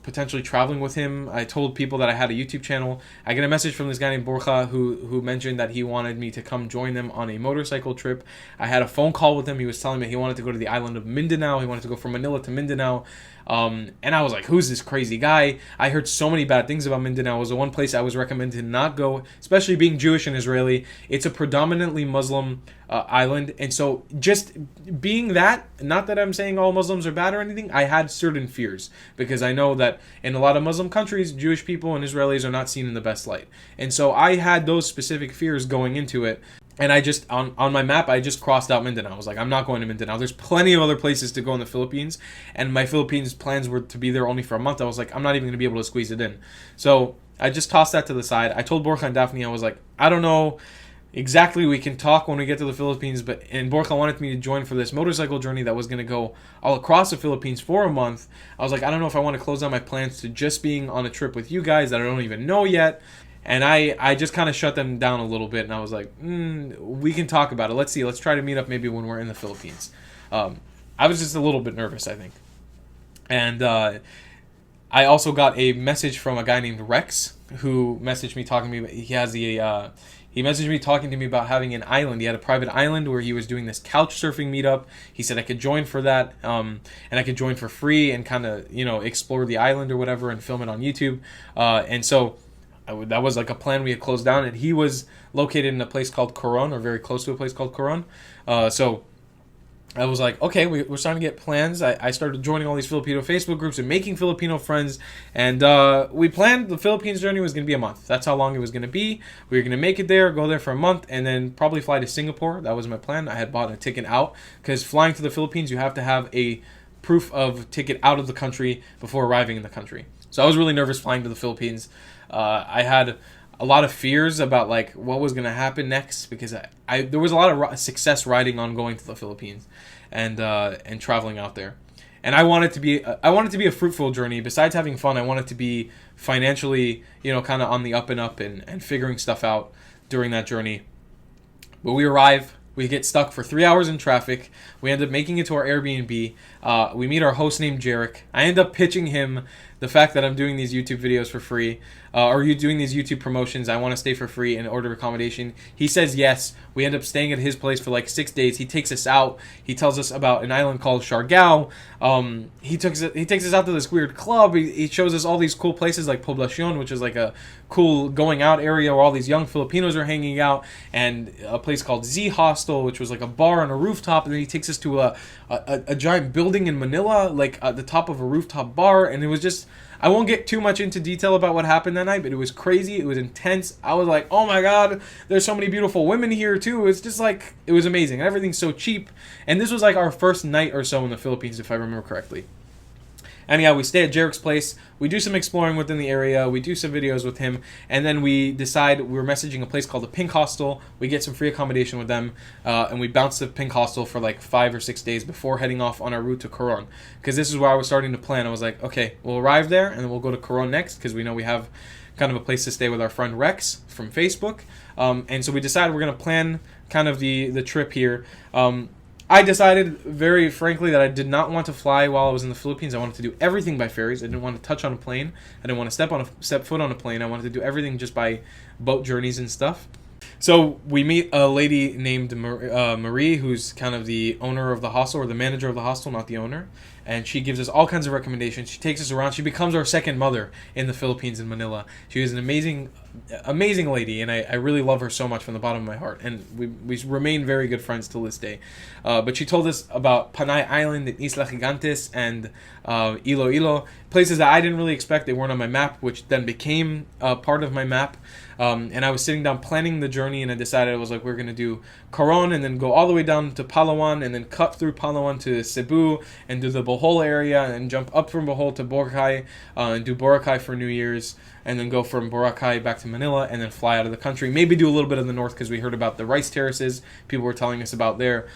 potentially traveling with him. I told people that I had a YouTube channel. I get a message from this guy named Borja who mentioned that he wanted me to come join them on a motorcycle trip. I had a phone call with him. He was telling me he wanted to go to the island of Mindanao. He wanted to go from Manila to Mindanao. And I was like, who's this crazy guy? I heard so many bad things about Mindanao. It was the one place I was recommended to not go, especially being Jewish and Israeli. It's a predominantly Muslim island. And so just being that, not that I'm saying all Muslims are bad or anything, I had certain fears, because I know that in a lot of Muslim countries, Jewish people and Israelis are not seen in the best light. And so I had those specific fears going into it. And I just, on my map, I just crossed out Mindanao. I was like, I'm not going to Mindanao. There's plenty of other places to go in the Philippines. And my Philippines plans were to be there only for a month. I was like, I'm not even going to be able to squeeze it in. So I just tossed that to the side. I told Borja and Daphne, I was like, I don't know exactly, we can talk when we get to the Philippines. And Borja wanted me to join for this motorcycle journey that was going to go all across the Philippines for a month. I was like, I don't know if I want to close down my plans to just being on a trip with you guys that I don't even know yet. And I just kind of shut them down a little bit, and I was like, we can talk about it. Let's see. Let's try to meet up maybe when we're in the Philippines. I was just a little bit nervous, I think. And I also got a message from a guy named Rex, who messaged me talking to me. He messaged me talking to me about having an island. He had a private island where he was doing this couch surfing meetup. He said I could join for that, and I could join for free and kind of, explore the island or whatever and film it on YouTube. And so that was like a plan we had closed down, and he was located in a place called Coron, or very close to a place called Coron. So I was like, okay, we're starting to get plans. I started joining all these Filipino Facebook groups and making Filipino friends, and we planned the Philippines journey was going to be a month. That's how long it was going to be. We were going to make it there, go there for a month, and then probably fly to Singapore. That was my plan. I had bought a ticket out, because flying to the Philippines, you have to have a proof of ticket out of the country before arriving in the country. So I was really nervous flying to the Philippines. I had a lot of fears about like what was going to happen next, because there was a lot of success riding on going to the Philippines and traveling out there. And I wanted to be a fruitful journey. Besides having fun, I wanted to be financially, kind of on the up and up and figuring stuff out during that journey. But we arrive. We get stuck for 3 hours in traffic. We end up making it to our Airbnb. We meet our host named Jarek. I end up pitching him the fact that I'm doing these YouTube videos for free, or you doing these YouTube promotions. I want to stay for free and order accommodation. He says yes. We end up staying at his place for like 6 days. He takes us out. He tells us about an island called Siargao. He takes us out to this weird club. He shows us all these cool places like Poblacion, which is like a cool going out area where all these young Filipinos are hanging out, and a place called Z Hostel, which was like a bar on a rooftop. And then he takes us to a giant building in Manila, like at the top of a rooftop bar, and it was just, I won't get too much into detail about what happened that night, but it was crazy. It was intense. I was like, oh my god, there's so many beautiful women here too. It's just like, it was amazing. Everything's so cheap. And this was like our first night or so in the Philippines, if I remember correctly. And yeah, we stay at Jarek's place. We do some exploring within the area. We do some videos with him. And then we decide, we're messaging a place called the Pink Hostel. We get some free accommodation with them. And we bounce the Pink Hostel for like 5 or 6 days before heading off on our route to Coron. Because this is where I was starting to plan. I was like, okay, we'll arrive there and then we'll go to Coron next. Because we know we have kind of a place to stay with our friend Rex from Facebook. And so we decided we're going to plan kind of the trip here. I decided, very frankly, that I did not want to fly while I was in the Philippines. I wanted to do everything by ferries. I didn't want to touch on a plane. I didn't want to step foot on a plane. I wanted to do everything just by boat journeys and stuff. So we meet a lady named Marie, who's kind of the owner of the hostel, or the manager of the hostel, not the owner. And she gives us all kinds of recommendations. She takes us around. She becomes our second mother in the Philippines, in Manila. She is an amazing lady, and I really love her so much from the bottom of my heart. And we remain very good friends till this day. But she told us about Panay Island and Isla Gigantes and Iloilo, places that I didn't really expect. They weren't on my map, which then became part of my map. And I was sitting down planning the journey, and I decided, I was like, we're going to do Coron and then go all the way down to Palawan and then cut through Palawan to Cebu and do the Bohol area and jump up from Bohol to Boracay and do Boracay for New Year's, and then go from Boracay back to Manila and then fly out of the country. Maybe do a little bit of the north because we heard about the rice terraces people were telling us about there.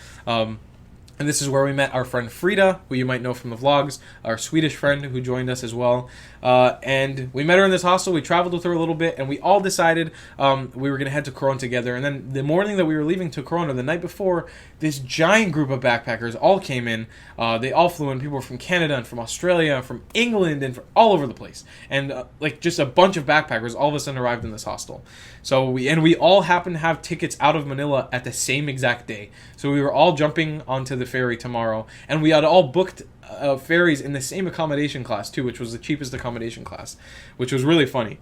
And this is where we met our friend Frida, who you might know from the vlogs, our Swedish friend who joined us as well. And we met her in this hostel. We traveled with her a little bit, and we all decided we were going to head to Coron together. And then the morning that we were leaving to Coron, or the night before, this giant group of backpackers all came in. They all flew in. People were from Canada and from Australia and from England and from all over the place. And like just a bunch of backpackers all of a sudden arrived in this hostel. So we all happened to have tickets out of Manila at the same exact day. So we were all jumping onto the ferry tomorrow, and we had all booked ferries in the same accommodation class too, which was the cheapest accommodation class, which was really funny.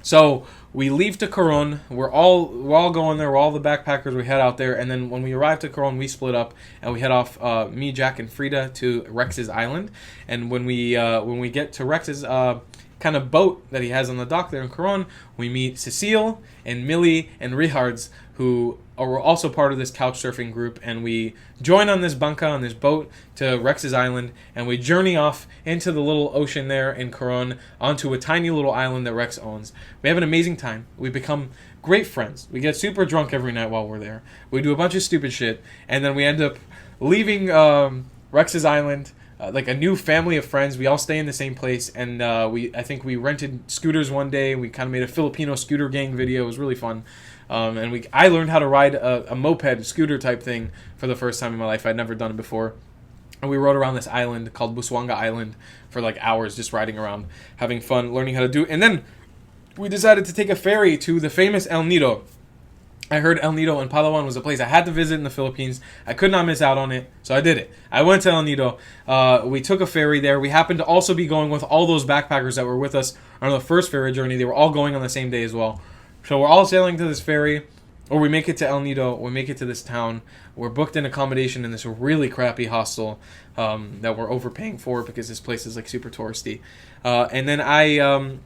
So we leave to Coron. We're all going there. We're all the backpackers. We head out there, and then when we arrive to Coron, we split up and we head off. Me, Jack, and Frida to Rex's island. And when we get to Rex's kind of boat that he has on the dock there in Coron, we meet Cecile and Millie and Richards, who are also part of this couch surfing group, and we join on this banca, on this boat, to Rex's island, and we journey off into the little ocean there in Coron onto a tiny little island that Rex owns. We have an amazing time. We become great friends. We get super drunk every night while we're there. We do a bunch of stupid shit, and then we end up leaving Rex's island, like a new family of friends. We all stay in the same place, and I think we rented scooters one day. We kind of made a Filipino scooter gang video. It was really fun. And I learned how to ride a moped scooter type thing for the first time in my life. I'd never done it before. And we rode around this island called Busuanga Island for like hours, just riding around, having fun, learning how to do it. And then we decided to take a ferry to the famous El Nido. I heard El Nido and Palawan was a place I had to visit in the Philippines. I could not miss out on it, so I did it. I went to El Nido. We took a ferry there. We happened to also be going with all those backpackers that were with us on the first ferry journey. They were all going on the same day as well. So we're all sailing to this ferry, or we make it to El Nido, we make it to this town. We're booked in accommodation in this really crappy hostel that we're overpaying for because this place is like super touristy. And then I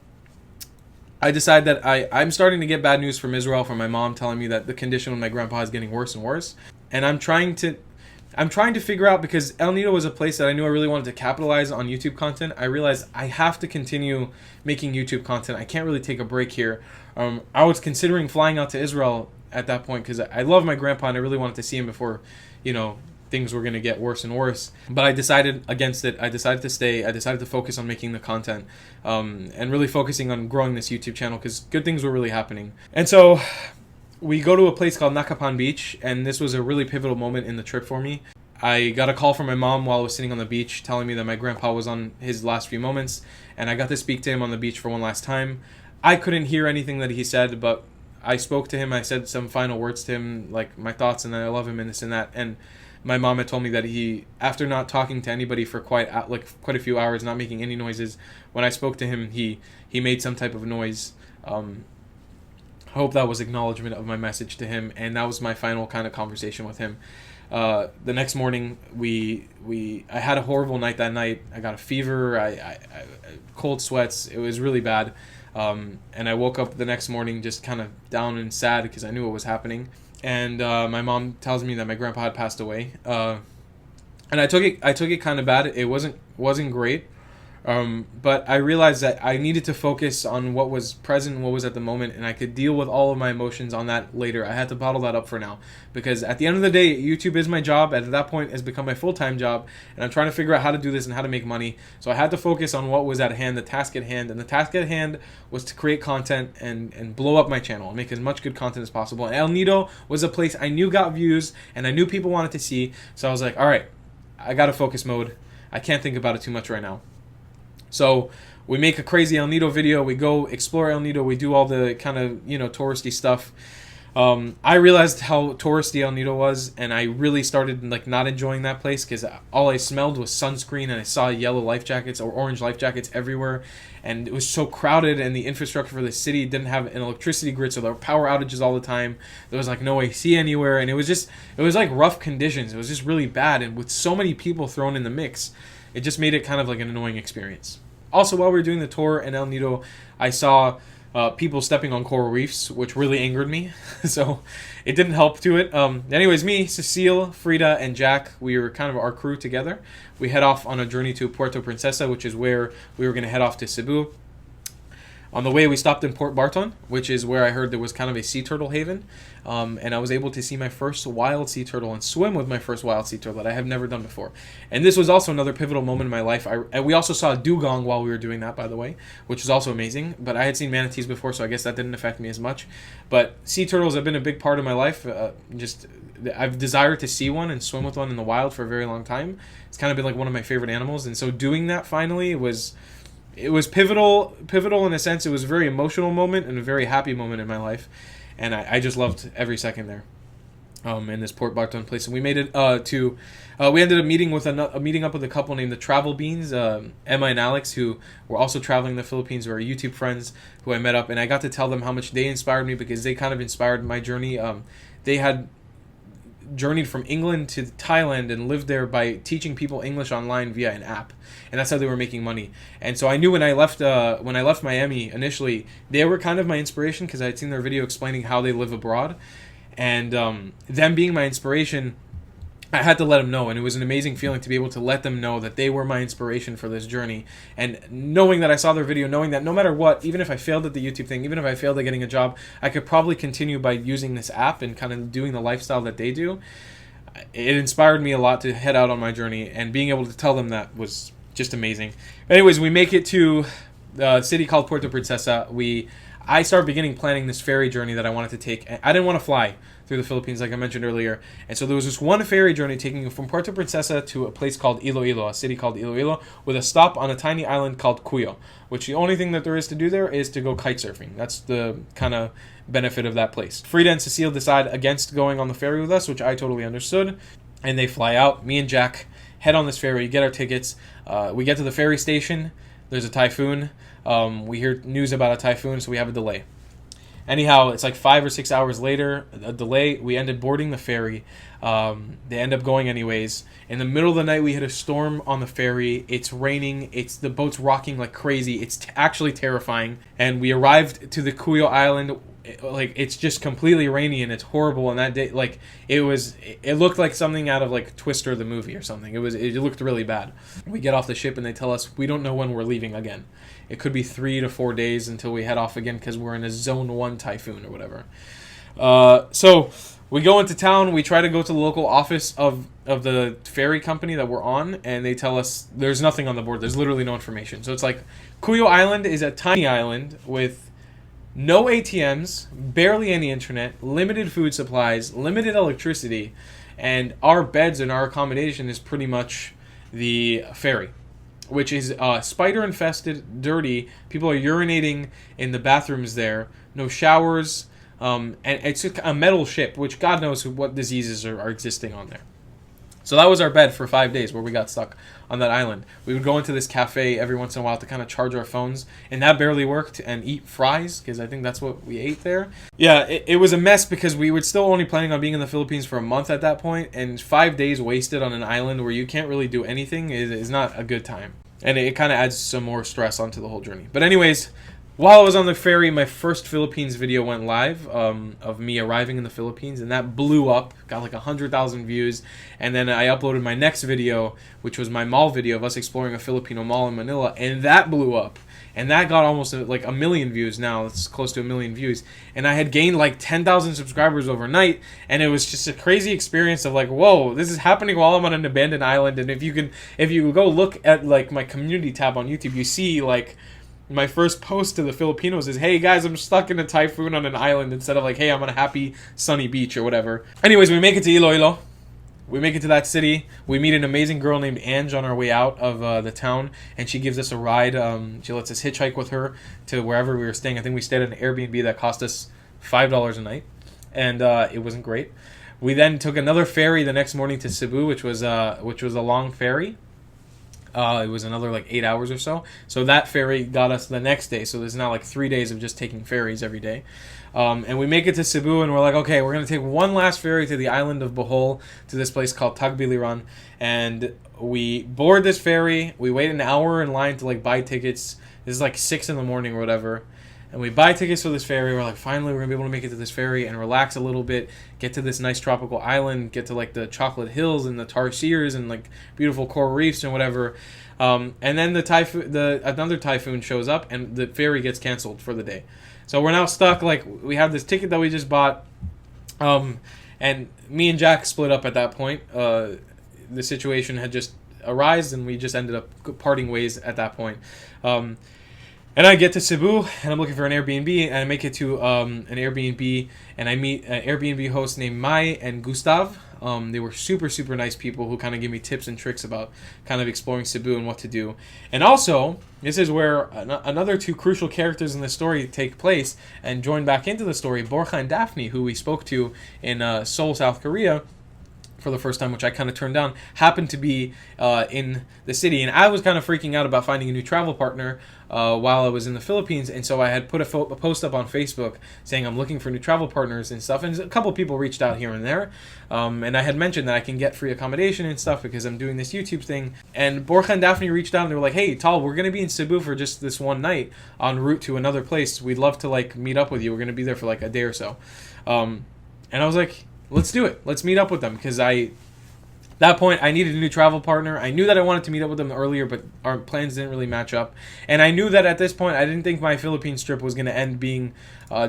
decide that I'm starting to get bad news from Israel, from my mom telling me that the condition of my grandpa is getting worse and worse. And I'm trying to figure out, because El Nido was a place that I knew I really wanted to capitalize on YouTube content. I realized I have to continue making YouTube content. I can't really take a break here. I was considering flying out to Israel at that point because I love my grandpa and I really wanted to see him before, things were going to get worse and worse. But I decided against it. I decided to stay. I decided to focus on making the content and really focusing on growing this YouTube channel because good things were really happening. And so we go to a place called Nakapan Beach, and this was a really pivotal moment in the trip for me. I got a call from my mom while I was sitting on the beach telling me that my grandpa was on his last few moments, and I got to speak to him on the beach for one last time. I couldn't hear anything that he said, but I spoke to him. I said some final words to him, like my thoughts and that I love him and this and that. And my mom had told me that he, after not talking to anybody for quite a few hours, not making any noises, when I spoke to him, he made some type of noise. I hope that was acknowledgement of my message to him, and that was my final kind of conversation with him. The next morning, I had a horrible night that night. I got a fever, I cold sweats. It was really bad. And I woke up the next morning just kind of down and sad because I knew what was happening. And my mom tells me that my grandpa had passed away. And I took it kind of bad. It wasn't great. But I realized that I needed to focus on what was present, what was at the moment, and I could deal with all of my emotions on that later. I had to bottle that up for now, because at the end of the day, YouTube is my job. At that point, it's become my full-time job, and I'm trying to figure out how to do this and how to make money. So I had to focus on what was at hand, the task at hand, and the task at hand was to create content and blow up my channel and make as much good content as possible. And El Nido was a place I knew got views, and I knew people wanted to see, so I was like, all right, I got to focus mode. I can't think about it too much right now. So we make a crazy El Nido video. We go explore El Nido. We do all the kind of, touristy stuff. I realized how touristy El Nido was, and I really started not enjoying that place because all I smelled was sunscreen, and I saw yellow life jackets or orange life jackets everywhere, and it was so crowded, and the infrastructure for the city didn't have an electricity grid, so there were power outages all the time. There was no AC anywhere, and it was rough conditions. It was just really bad, and with so many people thrown in the mix, it just made it kind of like an annoying experience. Also, while we were doing the tour in El Nido, I saw people stepping on coral reefs, which really angered me. So it didn't help to it. Anyways, me, Cecile, Frida, and Jack, we were kind of our crew together. We head off on a journey to Puerto Princesa, which is where we were going to head off to Cebu. On the way, we stopped in Port Barton, which is where I heard there was kind of a sea turtle haven. And I was able to see my first wild sea turtle and swim with my first wild sea turtle that I have never done before. And this was also another pivotal moment in my life. And we also saw a dugong while we were doing that, by the way, which was also amazing. But I had seen manatees before, so I guess that didn't affect me as much. But sea turtles have been a big part of my life. I've desired to see one and swim with one in the wild for a very long time. It's kind of been one of my favorite animals. And so doing that finally was pivotal in a sense. It was a very emotional moment and a very happy moment in my life, and I just loved every second there in this Port Barton place. And we made it we ended up meeting up with a couple named the Travel Beans, Emma and Alex, who were also traveling the Philippines, who are YouTube friends who I met up, and I got to tell them how much they inspired me because they kind of inspired my journey. They had journeyed from England to Thailand and lived there by teaching people English online via an app, and that's how they were making money. And so I knew when I left Miami initially, they were kind of my inspiration because I had seen their video explaining how they live abroad, and them being my inspiration, I had to let them know, and it was an amazing feeling to be able to let them know that they were my inspiration for this journey. And knowing that I saw their video, knowing that no matter what, even if I failed at the YouTube thing, even if I failed at getting a job, I could probably continue by using this app and kind of doing the lifestyle that they do. It inspired me a lot to head out on my journey, and being able to tell them that was just amazing. Anyways, we make it to a city called Puerto Princesa. I started planning this ferry journey that I wanted to take. I didn't want to fly through the Philippines, like I mentioned earlier. And so there was this one ferry journey taking you from Puerto Princesa to a place called Iloilo, a city called Iloilo, with a stop on a tiny island called Cuyo, which the only thing that there is to do there is to go kite surfing. That's the kind of benefit of that place. Frida and Cecile decide against going on the ferry with us, which I totally understood, and they fly out. Me and Jack head on this ferry, get our tickets. We get to the ferry station. There's a typhoon. We hear news about a typhoon, so we have a delay. Anyhow, it's 5 or 6 hours later, a delay. We ended boarding the ferry. They end up going anyways. In the middle of the night, we hit a storm on the ferry. It's raining. The boat's rocking like crazy. It's actually terrifying. And we arrived to the Cuyo Island. It's just completely rainy and it's horrible. And that day, it looked like something out of Twister the movie or something. It looked really bad. We get off the ship and they tell us we don't know when we're leaving again. It could be 3 to 4 days until we head off again because we're in a Zone 1 typhoon or whatever. So we go into town. We try to go to the local office of the ferry company that we're on, and they tell us there's nothing on the board. There's literally no information. So it's Cuyo Island is a tiny island with no ATMs, barely any internet, limited food supplies, limited electricity, and our beds and our accommodation is pretty much the ferry, which is spider infested, dirty. People are urinating in the bathrooms there. No showers, and it's a metal ship, which God knows what diseases are existing on there. So that was our bed for 5 days where we got stuck on that island. We would go into this cafe every once in a while to kind of charge our phones, and that barely worked, and eat fries, because I think that's what we ate there. Yeah, it was a mess because we were still only planning on being in the Philippines for a month at that point, and 5 days wasted on an island where you can't really do anything is not a good time. And it kind of adds some more stress onto the whole journey. But anyways, while I was on the ferry, my first Philippines video went live of me arriving in the Philippines, and that blew up, got like 100,000 views. And then I uploaded my next video, which was my mall video of us exploring a Filipino mall in Manila, and that blew up. And that got almost like 1 million views now. It's close to 1 million views. And I had gained like 10,000 subscribers overnight, and it was just a crazy experience of like, whoa, this is happening while I'm on an abandoned island. And if you go look at like my community tab on YouTube, you see like my first post to the Filipinos is, hey guys, I'm stuck in a typhoon on an island, instead of like, hey, I'm on a happy sunny beach or whatever. Anyways, we make it to Iloilo. We make it to that city. We meet an amazing girl named Ange on our way out of the town, and she gives us a ride. She lets us hitchhike with her to wherever we were staying. I think we stayed at an Airbnb that cost us $5 a night, and it wasn't great. We then took another ferry the next morning to Cebu, which was a long ferry. It was another like 8 hours or so. So that ferry got us the next day. So there's now like 3 days of just taking ferries every day. And we make it to Cebu, and we're like, okay, we're going to take one last ferry to the island of Bohol, to this place called Tagbiliran. And we board this ferry. We wait an hour in line to like buy tickets. This is like 6 in the morning or whatever. And we buy tickets for this ferry. We're like, finally, we're going to be able to make it to this ferry and relax a little bit, get to this nice tropical island, get to like the chocolate hills and the tarsiers and like beautiful coral reefs and whatever. And then another typhoon shows up, and the ferry gets canceled for the day. So we're now stuck. Like, we have this ticket that we just bought, and me and Jack split up at that point. The situation had just arisen, and we just ended up parting ways at that point. And I get to Cebu, and I'm looking for an Airbnb, and I make it to an Airbnb, and I meet an Airbnb host named Mai and Gustav. They were super, super nice people who kind of give me tips and tricks about kind of exploring Cebu and what to do. And also, this is where another two crucial characters in the story take place and join back into the story. Borja and Daphne, who we spoke to in Seoul, South Korea, for the first time, which I kind of turned down, happened to be in the city. And I was kind of freaking out about finding a new travel partner while I was in the Philippines. And so I had put a post up on Facebook saying I'm looking for new travel partners and stuff. And a couple of people reached out here and there. And I had mentioned that I can get free accommodation and stuff because I'm doing this YouTube thing. And Borja and Daphne reached out, and they were like, hey, Tal, we're going to be in Cebu for just this one night en route to another place. We'd love to like meet up with you. We're going to be there for like a day or so. And I was like, let's do it. Let's meet up with them, because that point I needed a new travel partner. I knew that I wanted to meet up with them earlier, but our plans didn't really match up. And I knew that at this point I didn't think my Philippines trip was going to end being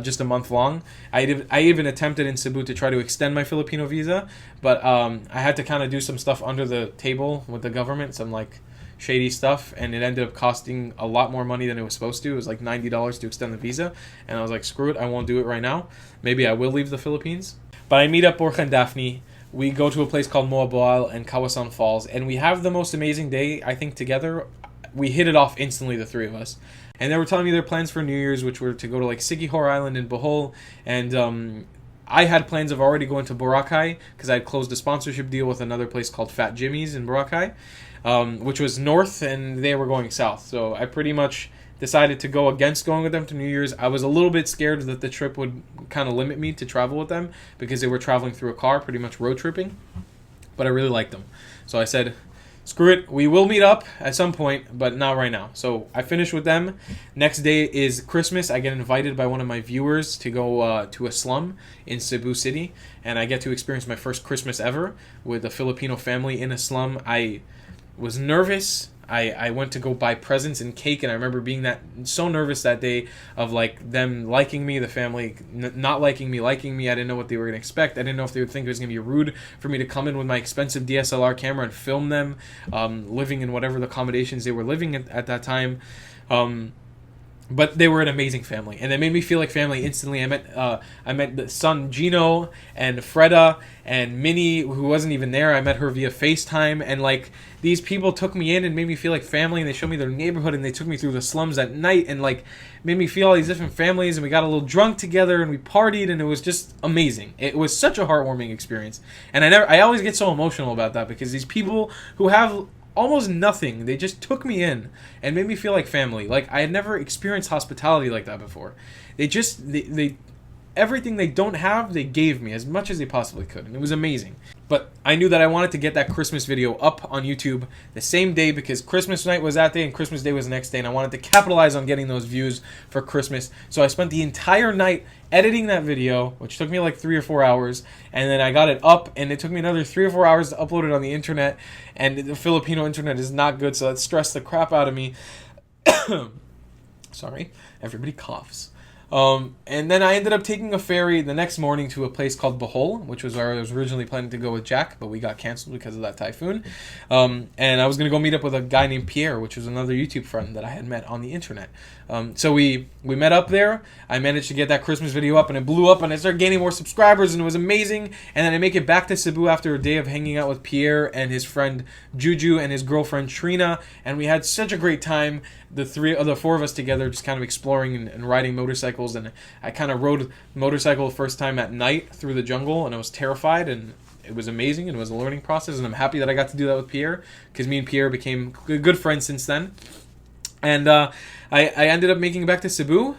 just a month long. I even attempted in Cebu to try to extend my Filipino visa, but I had to kind of do some stuff under the table with the government, some like shady stuff, and it ended up costing a lot more money than it was supposed to. It was like $90 to extend the visa, and I was like, screw it, I won't do it right now. Maybe I will leave the Philippines. But I meet up Borja and Daphne. We go to a place called Moaboal and Kawasan Falls, and we have the most amazing day, I think, together. We hit it off instantly, the three of us. And they were telling me their plans for New Year's, which were to go to like Siquijor Island in Bohol. And I had plans of already going to Boracay, because I had closed a sponsorship deal with another place called Fat Jimmy's in Boracay, which was north, and they were going south. So I pretty much decided to go against going with them to New Year's. I was a little bit scared that the trip would kind of limit me to travel with them, because they were traveling through a car, pretty much road tripping. But I really liked them. So I said, screw it, we will meet up at some point, but not right now. So I finished with them. Next day is Christmas. I get invited by one of my viewers to go to a slum in Cebu City, and I get to experience my first Christmas ever with a Filipino family in a slum. I was nervous. I went to go buy presents and cake, and I remember being so nervous that day of like them liking me, the family not liking me, liking me. I didn't know what they were going to expect. I didn't know if they would think it was going to be rude for me to come in with my expensive DSLR camera and film them living in whatever the accommodations they were living at that time. But they were an amazing family, and they made me feel like family instantly. I met the son Gino and Freda and Minnie, who wasn't even there. I met her via FaceTime, and like these people took me in and made me feel like family. And they showed me their neighborhood, and they took me through the slums at night, and like made me feel all these different families. And we got a little drunk together, and we partied, and it was just amazing. It was such a heartwarming experience, and I always get so emotional about that because these people who have almost nothing, they just took me in and made me feel like family. Like I had never experienced hospitality like that before. They everything they don't have, they gave me as much as they possibly could, and it was amazing. But I knew that I wanted to get that Christmas video up on YouTube the same day because Christmas night was that day and Christmas Day was the next day, and I wanted to capitalize on getting those views for Christmas. So I spent the entire night editing that video, which took me like 3 or 4 hours, and then I got it up, and it took me another 3 or 4 hours to upload it on the internet, and the Filipino internet is not good, so that stressed the crap out of me. Sorry, everybody coughs. And then I ended up taking a ferry the next morning to a place called Bohol, which was where I was originally planning to go with Jack, but we got canceled because of that typhoon. And I was going to go meet up with a guy named Pierre, which was another YouTube friend that I had met on the internet. So we met up there. I managed to get that Christmas video up, and it blew up, and I started gaining more subscribers, and it was amazing. And then I make it back to Cebu after a day of hanging out with Pierre and his friend Juju and his girlfriend Trina, and we had such a great time. The four of us together, just kind of exploring and riding motorcycles. And I kind of rode motorcycle the first time at night through the jungle, and I was terrified, and it was amazing, and it was a learning process, and I'm happy that I got to do that with Pierre, because me and Pierre became good friends since then. And I ended up making it back to Cebu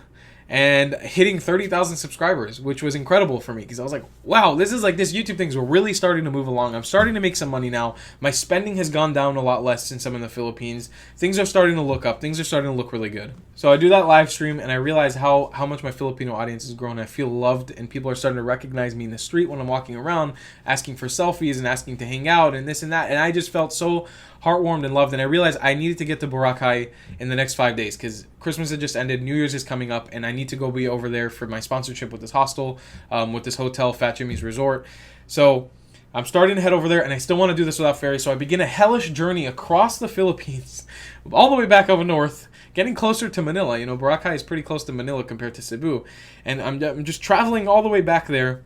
and hitting 30,000 subscribers, which was incredible for me because I was like, wow, this YouTube thing's really starting to move along. I'm starting to make some money now. My spending has gone down a lot less since I'm in the Philippines. Things are starting to look up. Things are starting to look really good. So I do that live stream, and I realize how much my Filipino audience has grown. I feel loved, and people are starting to recognize me in the street when I'm walking around, asking for selfies and asking to hang out and this and that. And I just felt so heartwarmed and loved, and I realized I needed to get to Boracay in the next 5 days because Christmas had just ended, New Year's is coming up, and I need to go be over there for my sponsorship with this hostel, with this hotel, Fat Jimmy's Resort. So I'm starting to head over there, and I still want to do this without ferry, so I begin a hellish journey across the Philippines, all the way back up north, getting closer to Manila. You know, Boracay is pretty close to Manila compared to Cebu, and I'm just traveling all the way back there.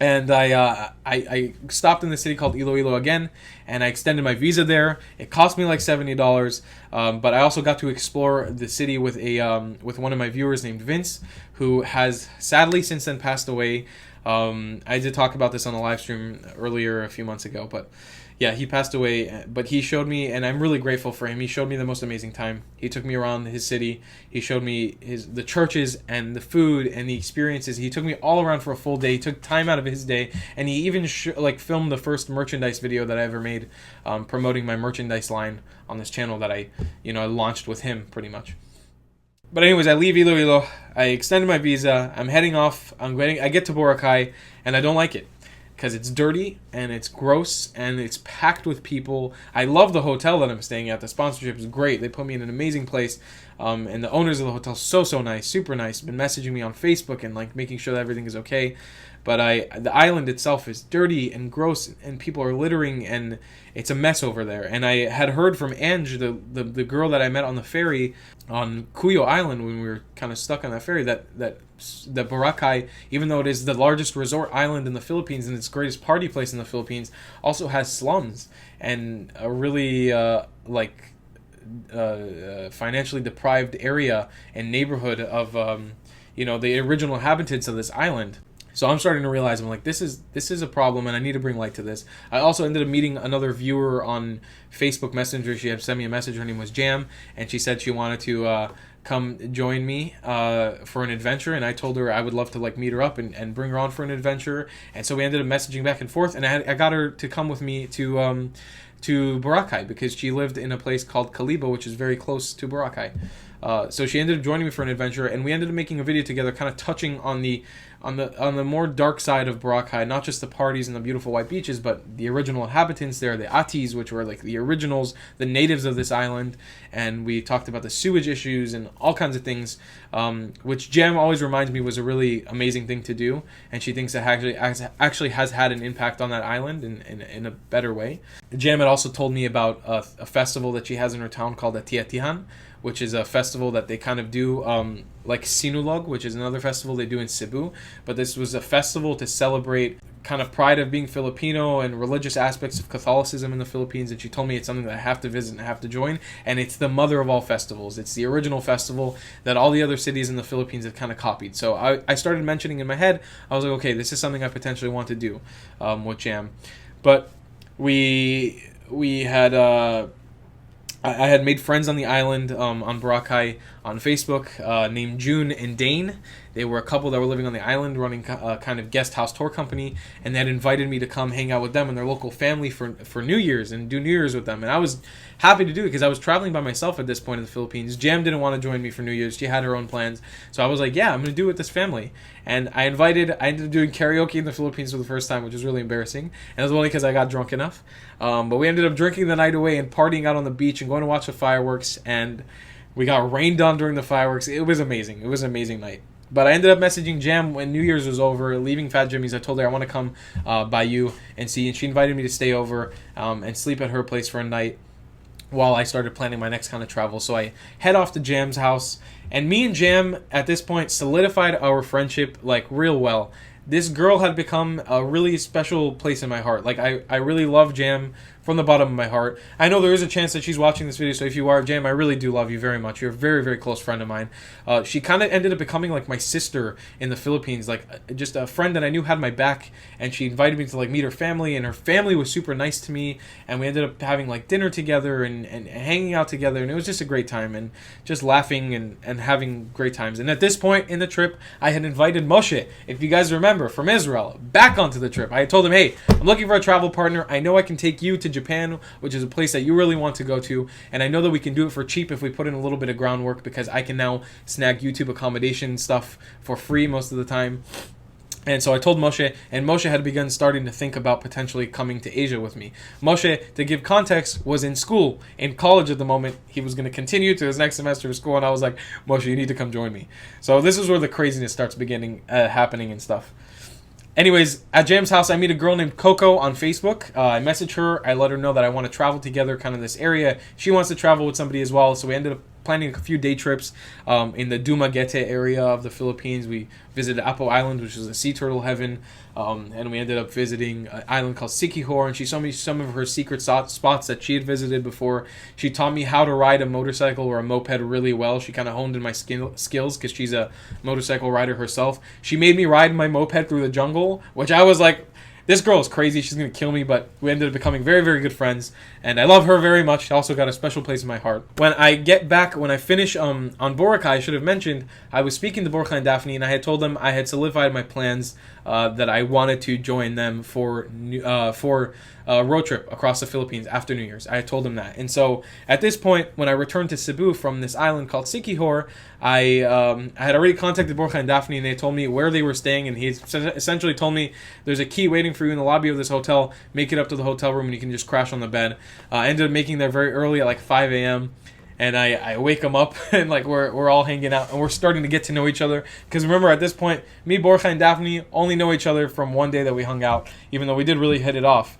And I stopped in the city called Iloilo again, and I extended my visa there. It cost me like $70, but I also got to explore the city with with one of my viewers named Vince, who has sadly since then passed away. I did talk about this on the live stream earlier a few months ago, but yeah, he passed away, but he showed me, and I'm really grateful for him. He showed me the most amazing time. He took me around his city. He showed me the churches and the food and the experiences. He took me all around for a full day. He took time out of his day, and he even filmed the first merchandise video that I ever made, promoting my merchandise line on this channel that I launched with him pretty much. But anyways, I leave Iloilo. I extended my visa. I'm heading off. I get to Boracay, and I don't like it, because it's dirty and it's gross and it's packed with people. I love the hotel that I'm staying at. The sponsorship is great. They put me in an amazing place, and the owners of the hotel so nice, super nice. Been messaging me on Facebook and like making sure that everything is okay. But the island itself is dirty and gross, and people are littering, and it's a mess over there. And I had heard from Ange, the girl that I met on the ferry on Cuyo Island when we were kind of stuck on that ferry, that Boracay, even though it is the largest resort island in the Philippines and its greatest party place in the Philippines, also has slums and a really financially deprived area and neighborhood of the original inhabitants of this island. So I'm starting to realize, I'm like, this is a problem, and I need to bring light to this. I also ended up meeting another viewer on Facebook Messenger. She had sent me a message. Her name was Jam, and she said she wanted to come join me for an adventure, and I told her I would love to meet her up and bring her on for an adventure. And so we ended up messaging back and forth, and I got her to come with me to Boracay because she lived in a place called Kalibo, which is very close to Boracay. So she ended up joining me for an adventure, and we ended up making a video together, kind of touching on the more dark side of Boracay, not just the parties and the beautiful white beaches, but the original inhabitants there, the Atis, which were like the originals, the natives of this island. And we talked about the sewage issues and all kinds of things, which Jam always reminds me was a really amazing thing to do, and she thinks it actually has had an impact on that island in a better way. Jam had also told me about a festival that she has in her town called Atiatihan, which is a festival that they kind of do, like Sinulog, which is another festival they do in Cebu. But this was a festival to celebrate kind of pride of being Filipino and religious aspects of Catholicism in the Philippines. And she told me it's something that I have to visit and I have to join. And it's the mother of all festivals. It's the original festival that all the other cities in the Philippines have kind of copied. So I started mentioning in my head, I was like, okay, this is something I potentially want to do with Jam. But we had I had made friends on the island on Boracay on Facebook named June and Dane. They were a couple that were living on the island running a kind of guest house tour company, and they had invited me to come hang out with them and their local family for New Year's and do New Year's with them. And I was happy to do it because I was traveling by myself at this point in the Philippines. Jam didn't want to join me for New Year's. She had her own plans. So I was like, yeah, I'm going to do it with this family. And I ended up doing karaoke in the Philippines for the first time, which was really embarrassing. And it was only because I got drunk enough. But we ended up drinking the night away and partying out on the beach and going to watch the fireworks. And we got rained on during the fireworks. It was amazing. It was an amazing night. But I ended up messaging Jam when New Year's was over, leaving Fat Jimmy's. I told her I want to come by you and see. And she invited me to stay over and sleep at her place for a night while I started planning my next kind of travel. So I head off to Jam's house. And me and Jam, at this point, solidified our friendship, like, real well. This girl had become a really special place in my heart. Like, I really love Jam from the bottom of my heart. I know there is a chance that she's watching this video, so if you are, Jam, I really do love you very much. You're a very, very close friend of mine. She kind of ended up becoming like my sister in the Philippines, like just a friend that I knew had my back, and she invited me to like meet her family, and her family was super nice to me, and we ended up having like dinner together and hanging out together, and it was just a great time, and just laughing and having great times. And at this point in the trip, I had invited Moshe, if you guys remember, from Israel, back onto the trip. I had told him, hey, I'm looking for a travel partner. I know I can take you to Japan, which is a place that you really want to go to, and I know that we can do it for cheap if we put in a little bit of groundwork, because I can now snag YouTube accommodation stuff for free most of the time. And so I told Moshe, and Moshe had begun starting to think about potentially coming to Asia with me. Moshe, to give context, was in school, in college at the moment. He was going to continue to his next semester of school, and I was like, Moshe, you need to come join me. So this is where the craziness starts happening and stuff. Anyways, at Jam's house, I meet a girl named Coco on Facebook. I message her. I let her know that I want to travel together, kind of this area. She wants to travel with somebody as well, so we ended up planning a few day trips in the Dumaguete area of the Philippines. We visited Apo Island, which is a sea turtle heaven, and we ended up visiting an island called Siquijor, and she showed me some of her secret spots that she had visited before. She taught me how to ride a motorcycle or a moped really well. She kind of honed in my skills because she's a motorcycle rider herself. She made me ride my moped through the jungle, which I was like, this girl is crazy. She's going to kill me, but we ended up becoming very, very good friends, and I love her very much. She also got a special place in my heart. When I finish on Boracay, I should have mentioned, I was speaking to Borja and Daphne, and I had told them I had solidified my plans that I wanted to join them for a road trip across the Philippines after New Year's. I had told them that. And so at this point, when I returned to Cebu from this island called Siquijor, I had already contacted Borja and Daphne, and they told me where they were staying, and he essentially told me there's a key waiting for you in the lobby of this hotel. Make it up to the hotel room, and you can just crash on the bed. I ended up making there very early at like 5 a.m., and I wake them up, and like we're all hanging out, and we're starting to get to know each other. Because remember, at this point, me, Borja, and Daphne only know each other from one day that we hung out, even though we did really hit it off.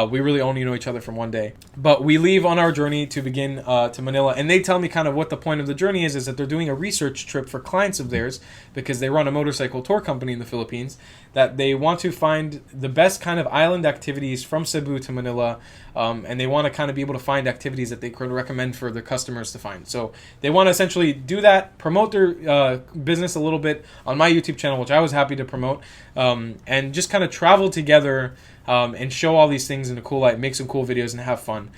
We really only know each other from one day. But we leave on our journey to begin to Manila, and they tell me kind of what the point of the journey is that they're doing a research trip for clients of theirs, because they run a motorcycle tour company in the Philippines, that they want to find the best kind of island activities from Cebu to Manila, and they want to kind of be able to find activities that they could recommend for their customers to find. So they want to essentially do that, promote their business a little bit on my YouTube channel, which I was happy to promote, and just kind of travel together and show all these things in a cool light, make some cool videos, and have fun.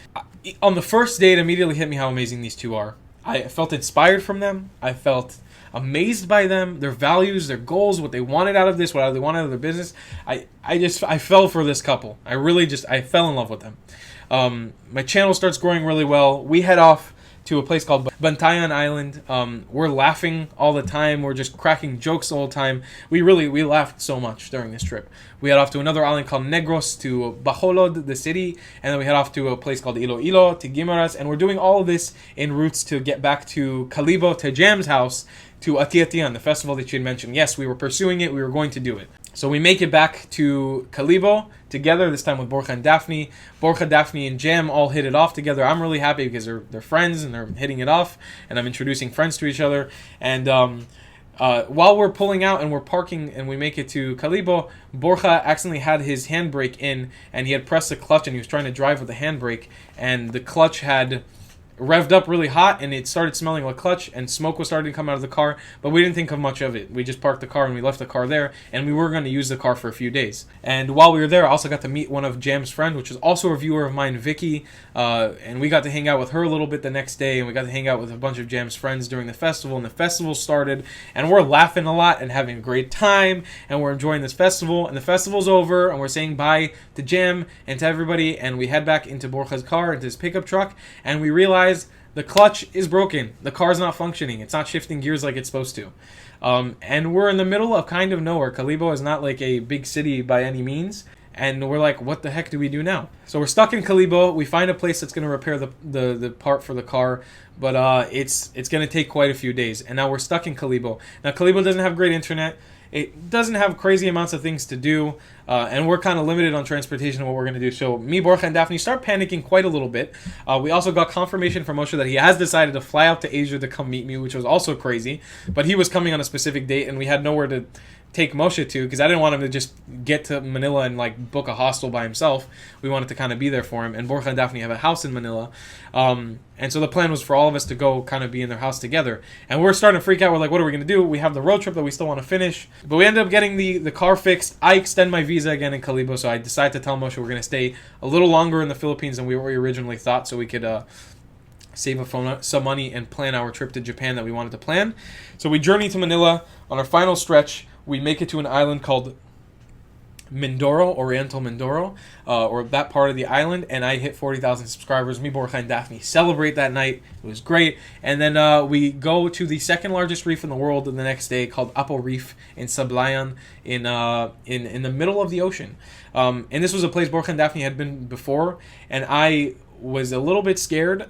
On the first day, it immediately hit me how amazing these two are. I felt inspired from them. I felt amazed by them, their values, their goals, what they wanted out of this, what they wanted out of their business. I fell for this couple. I fell in love with them. My channel starts growing really well. We head off to a place called Bantayan Island. We're laughing all the time. We're just cracking jokes all the time. We laughed so much during this trip. We head off to another island called Negros, to Bacolod, the city, and then we head off to a place called Iloilo, to Guimaras, and we're doing all of this en routes to get back to Calibo, to Jam's house, to Atiatian, the festival that you had mentioned. Yes, we were pursuing it. We were going to do it. So we make it back to Kalibo together, this time with Borja and Daphne. Borja, Daphne, and Jam all hit it off together. I'm really happy because they're friends and they're hitting it off, and I'm introducing friends to each other. And while we're pulling out and we're parking and we make it to Kalibo, Borja accidentally had his handbrake in, and he had pressed the clutch, and he was trying to drive with the handbrake, and the clutch had revved up really hot, and it started smelling like clutch, and smoke was starting to come out of the car, but we didn't think of much of it. We just parked the car and we left the car there, and we were going to use the car for a few days. And while we were there, I also got to meet one of Jam's friends, which is also a viewer of mine, Vicky, and we got to hang out with her a little bit the next day, and we got to hang out with a bunch of Jam's friends during the festival, and the festival started, and we're laughing a lot and having a great time, and we're enjoying this festival, and the festival's over, and we're saying bye to Jam and to everybody, and we head back into Borja's car, into his pickup truck, and we realize the clutch is broken. The car's not functioning. It's not shifting gears like it's supposed to. And we're in the middle of kind of nowhere. Kalibo is not like a big city by any means. And we're like, what the heck do we do now? So we're stuck in Kalibo. We find a place that's going to repair the part for the car. But it's going to take quite a few days. And now we're stuck in Kalibo. Now, Kalibo doesn't have great internet. It doesn't have crazy amounts of things to do, and we're kind of limited on transportation and what we're going to do. So me, Borja, and Daphne start panicking quite a little bit. We also got confirmation from Moshe that he has decided to fly out to Asia to come meet me, which was also crazy. But he was coming on a specific date, and we had nowhere to take Moshe to, because I didn't want him to just get to Manila and like book a hostel by himself. We wanted to kind of be there for him, and Borja and Daphne have a house in Manila, and so the plan was for all of us to go kind of be in their house together. And we're starting to freak out. We're like, what are we going to do? We have the road trip that we still want to finish, but we ended up getting the car fixed. I extend my visa again in Kalibo, so I decided to tell Moshe we're going to stay a little longer in the Philippines than we originally thought, so we could save some money and plan our trip to Japan that we wanted to plan. So we journey to Manila. On our final stretch, we make it to an island called Mindoro, Oriental Mindoro, or that part of the island, and I hit 40,000 subscribers. Me, Borja, and Daphne celebrate that night. It was great. And then we go to the second largest reef in the world the next day, called Apo Reef in Sablayan, in the middle of the ocean. And this was a place Borja and Daphne had been before, and I was a little bit scared,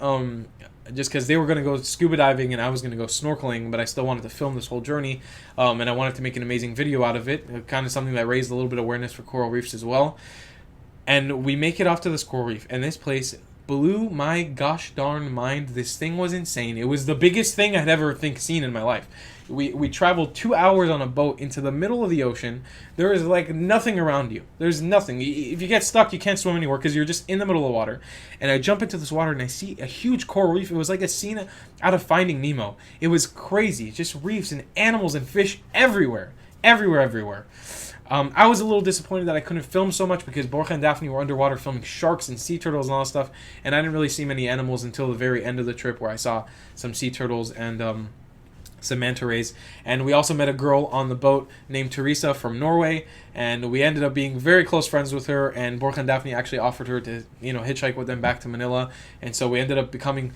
just because they were going to go scuba diving and I was going to go snorkeling, but I still wanted to film this whole journey, and I wanted to make an amazing video out of it, kind of something that raised a little bit of awareness for coral reefs as well. And we make it off to this coral reef, and this place blew my gosh darn mind. This thing was insane. It was the biggest thing I'd ever seen in my life. We traveled 2 hours on a boat into the middle of the ocean. There is like nothing around you. There's nothing. If you get stuck, you can't swim anywhere because you're just in the middle of the water. And I jump into this water and I see a huge coral reef. It was like a scene out of Finding Nemo. It was crazy. Just reefs and animals and fish everywhere. Everywhere. I was a little disappointed that I couldn't film so much because Borja and Daphne were underwater filming sharks and sea turtles and all that stuff. And I didn't really see many animals until the very end of the trip, where I saw some sea turtles and some manta rays. And we also met a girl on the boat named Teresa from Norway, and we ended up being very close friends with her, and Borja and Daphne actually offered her to hitchhike with them back to Manila, and so we ended up becoming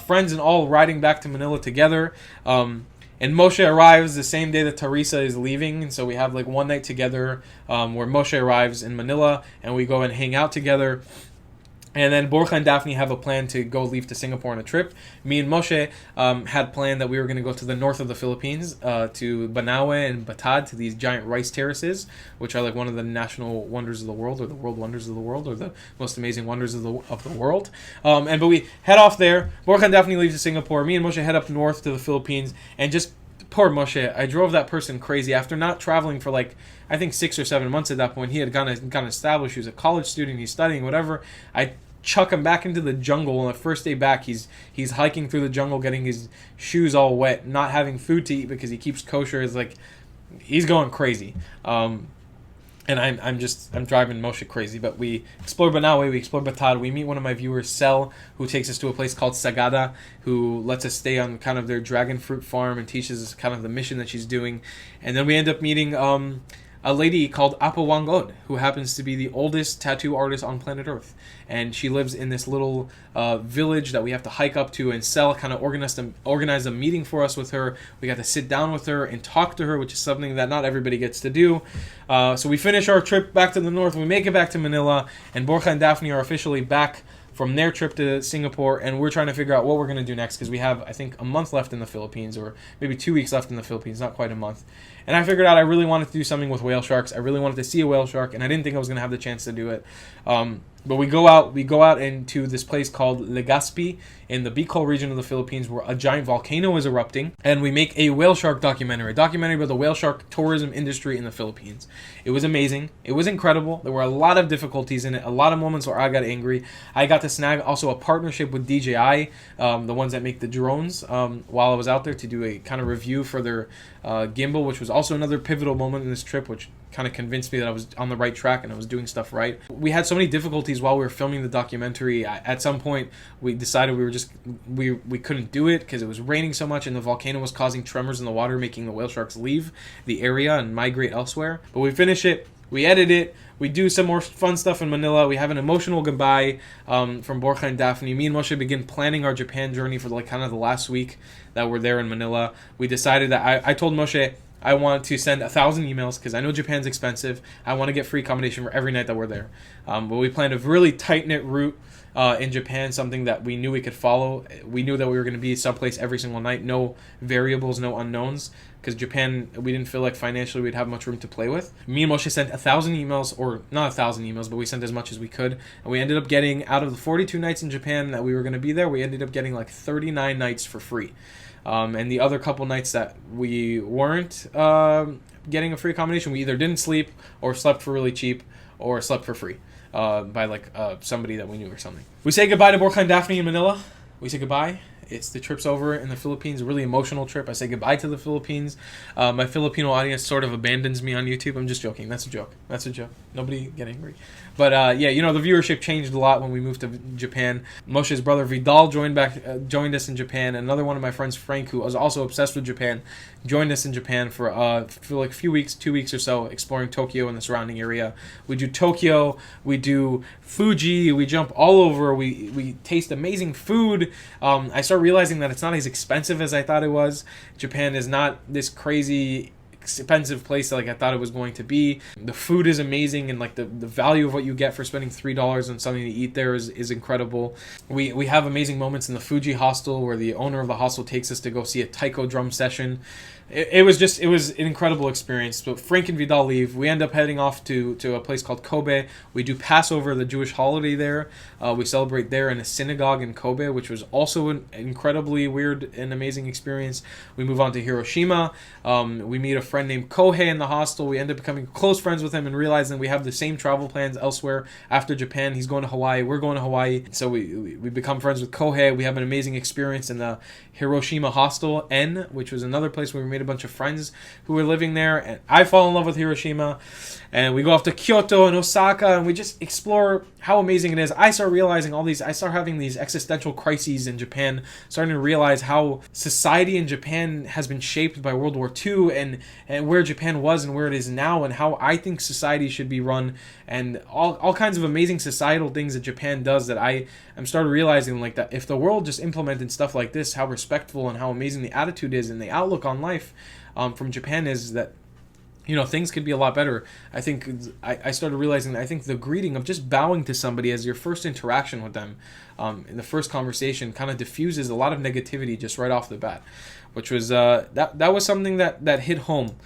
friends and all riding back to Manila together. And Moshe arrives the same day that Teresa is leaving, and so we have like one night together where Moshe arrives in Manila and we go and hang out together. And then Borja and Daphne have a plan to go leave to Singapore on a trip. Me and Moshe had planned that we were going to go to the north of the Philippines, to Banaue and Batad, to these giant rice terraces, which are like one of the national wonders of the world, or the world wonders of the world, or the most amazing wonders of the world. But we head off there. Borja and Daphne leave to Singapore. Me and Moshe head up north to the Philippines, and just poor Moshe, I drove that person crazy. After not traveling for like, I think 6 or 7 months at that point, he had gotten established. He was a college student. He's studying, whatever. I chuck him back into the jungle. On the first day back, he's hiking through the jungle, getting his shoes all wet, not having food to eat because he keeps kosher. It's like, he's going crazy. And I'm driving Moshe crazy. But we explore Banaue, we explore Batad. We meet one of my viewers, Sel, who takes us to a place called Sagada, who lets us stay on kind of their dragon fruit farm and teaches us kind of the mission that she's doing. And then we end up meeting a lady called Apa Wangod, who happens to be the oldest tattoo artist on planet Earth. And she lives in this little village that we have to hike up to, and Sel kind of organized a meeting for us with her. We got to sit down with her and talk to her, which is something that not everybody gets to do. So we finish our trip back to the north. We make it back to Manila, and Borja and Daphne are officially back from their trip to Singapore, and we're trying to figure out what we're going to do next, because we have, I think, a month left in the Philippines, or maybe 2 weeks left in the Philippines, not quite a month. And I figured out I really wanted to do something with whale sharks. I really wanted to see a whale shark, and I didn't think I was going to have the chance to do it. But we go out into this place called Legazpi in the Bicol region of the Philippines, where a giant volcano is erupting, and we make a whale shark documentary, about the whale shark tourism industry in the Philippines. It was amazing. It was incredible. There were a lot of difficulties in it, a lot of moments where I got angry. I got to snag also a partnership with DJI, the ones that make the drones, while I was out there, to do a kind of review for their gimbal, which was also another pivotal moment in this trip, which kind of convinced me that I was on the right track and I was doing stuff right. We had so many difficulties while we were filming the documentary. At some point, we decided we couldn't do it because it was raining so much and the volcano was causing tremors in the water, making the whale sharks leave the area and migrate elsewhere. But we finish it, we edit it, we do some more fun stuff in Manila. We have an emotional goodbye from Borja and Daphne. Me and Moshe begin planning our Japan journey for like kind of the last week that we're there in Manila. We decided that I told Moshe, I want to send 1,000 emails because I know Japan's expensive. I want to get free accommodation for every night that we're there. But we planned a really tight-knit route in Japan, something that we knew we could follow. We knew that we were going to be someplace every single night, no variables, no unknowns, because Japan, we didn't feel like financially we'd have much room to play with. Me and Moshe sent 1,000 emails, or not 1,000 emails, but we sent as much as we could. And we ended up getting, out of the 42 nights in Japan that we were going to be there, we ended up getting like 39 nights for free. And the other couple nights that we weren't getting a free accommodation, we either didn't sleep or slept for really cheap or slept for free by like somebody that we knew or something. We say goodbye to Borja and Daphne in Manila. We say goodbye. The trip's over in the Philippines, a really emotional trip. I say goodbye to the Philippines. My Filipino audience sort of abandons me on YouTube. I'm just joking. That's a joke. Nobody get angry. But the viewership changed a lot when we moved to Japan. Moshe's brother Vidal joined us in Japan. Another one of my friends, Frank, who was also obsessed with Japan, joined us in Japan for like a few weeks, 2 weeks or so, exploring Tokyo and the surrounding area. We do Tokyo, we do Fuji, we jump all over, we taste amazing food. I started realizing that it's not as expensive as I thought it was. Japan is not this crazy expensive place like I thought it was going to be. The food is amazing, and like the value of what you get for spending $3 on something to eat there is incredible. We have amazing moments in the Fuji Hostel where the owner of the hostel takes us to go see a taiko drum session. It was an incredible experience. But Frank and Vidal leave. We end up heading off to a place called Kobe. We do Passover, the Jewish holiday there. We celebrate there in a synagogue in Kobe, which was also an incredibly weird and amazing experience. We move on to Hiroshima. We meet a friend named Koehi in the hostel. We end up becoming close friends with him and realizing we have the same travel plans elsewhere after Japan. He's going to Hawaii. We're going to Hawaii. So we become friends with Koehi. We have an amazing experience in the Hiroshima Hostel En, which was another place where we made a bunch of friends who were living there, and I fall in love with Hiroshima. And we go off to Kyoto and Osaka, and we just explore how amazing it is. I start having these existential crises in Japan, starting to realize how society in Japan has been shaped by World War II, and where Japan was and where it is now, and how I think society should be run, and all kinds of amazing societal things that Japan does that I'm started realizing, like, that if the world just implemented stuff like this, how respectful and how amazing the attitude is and the outlook on life from Japan is, that things could be a lot better. I think I started realizing that I think the greeting of just bowing to somebody as your first interaction with them in the first conversation kind of diffuses a lot of negativity just right off the bat, which was that was something that hit home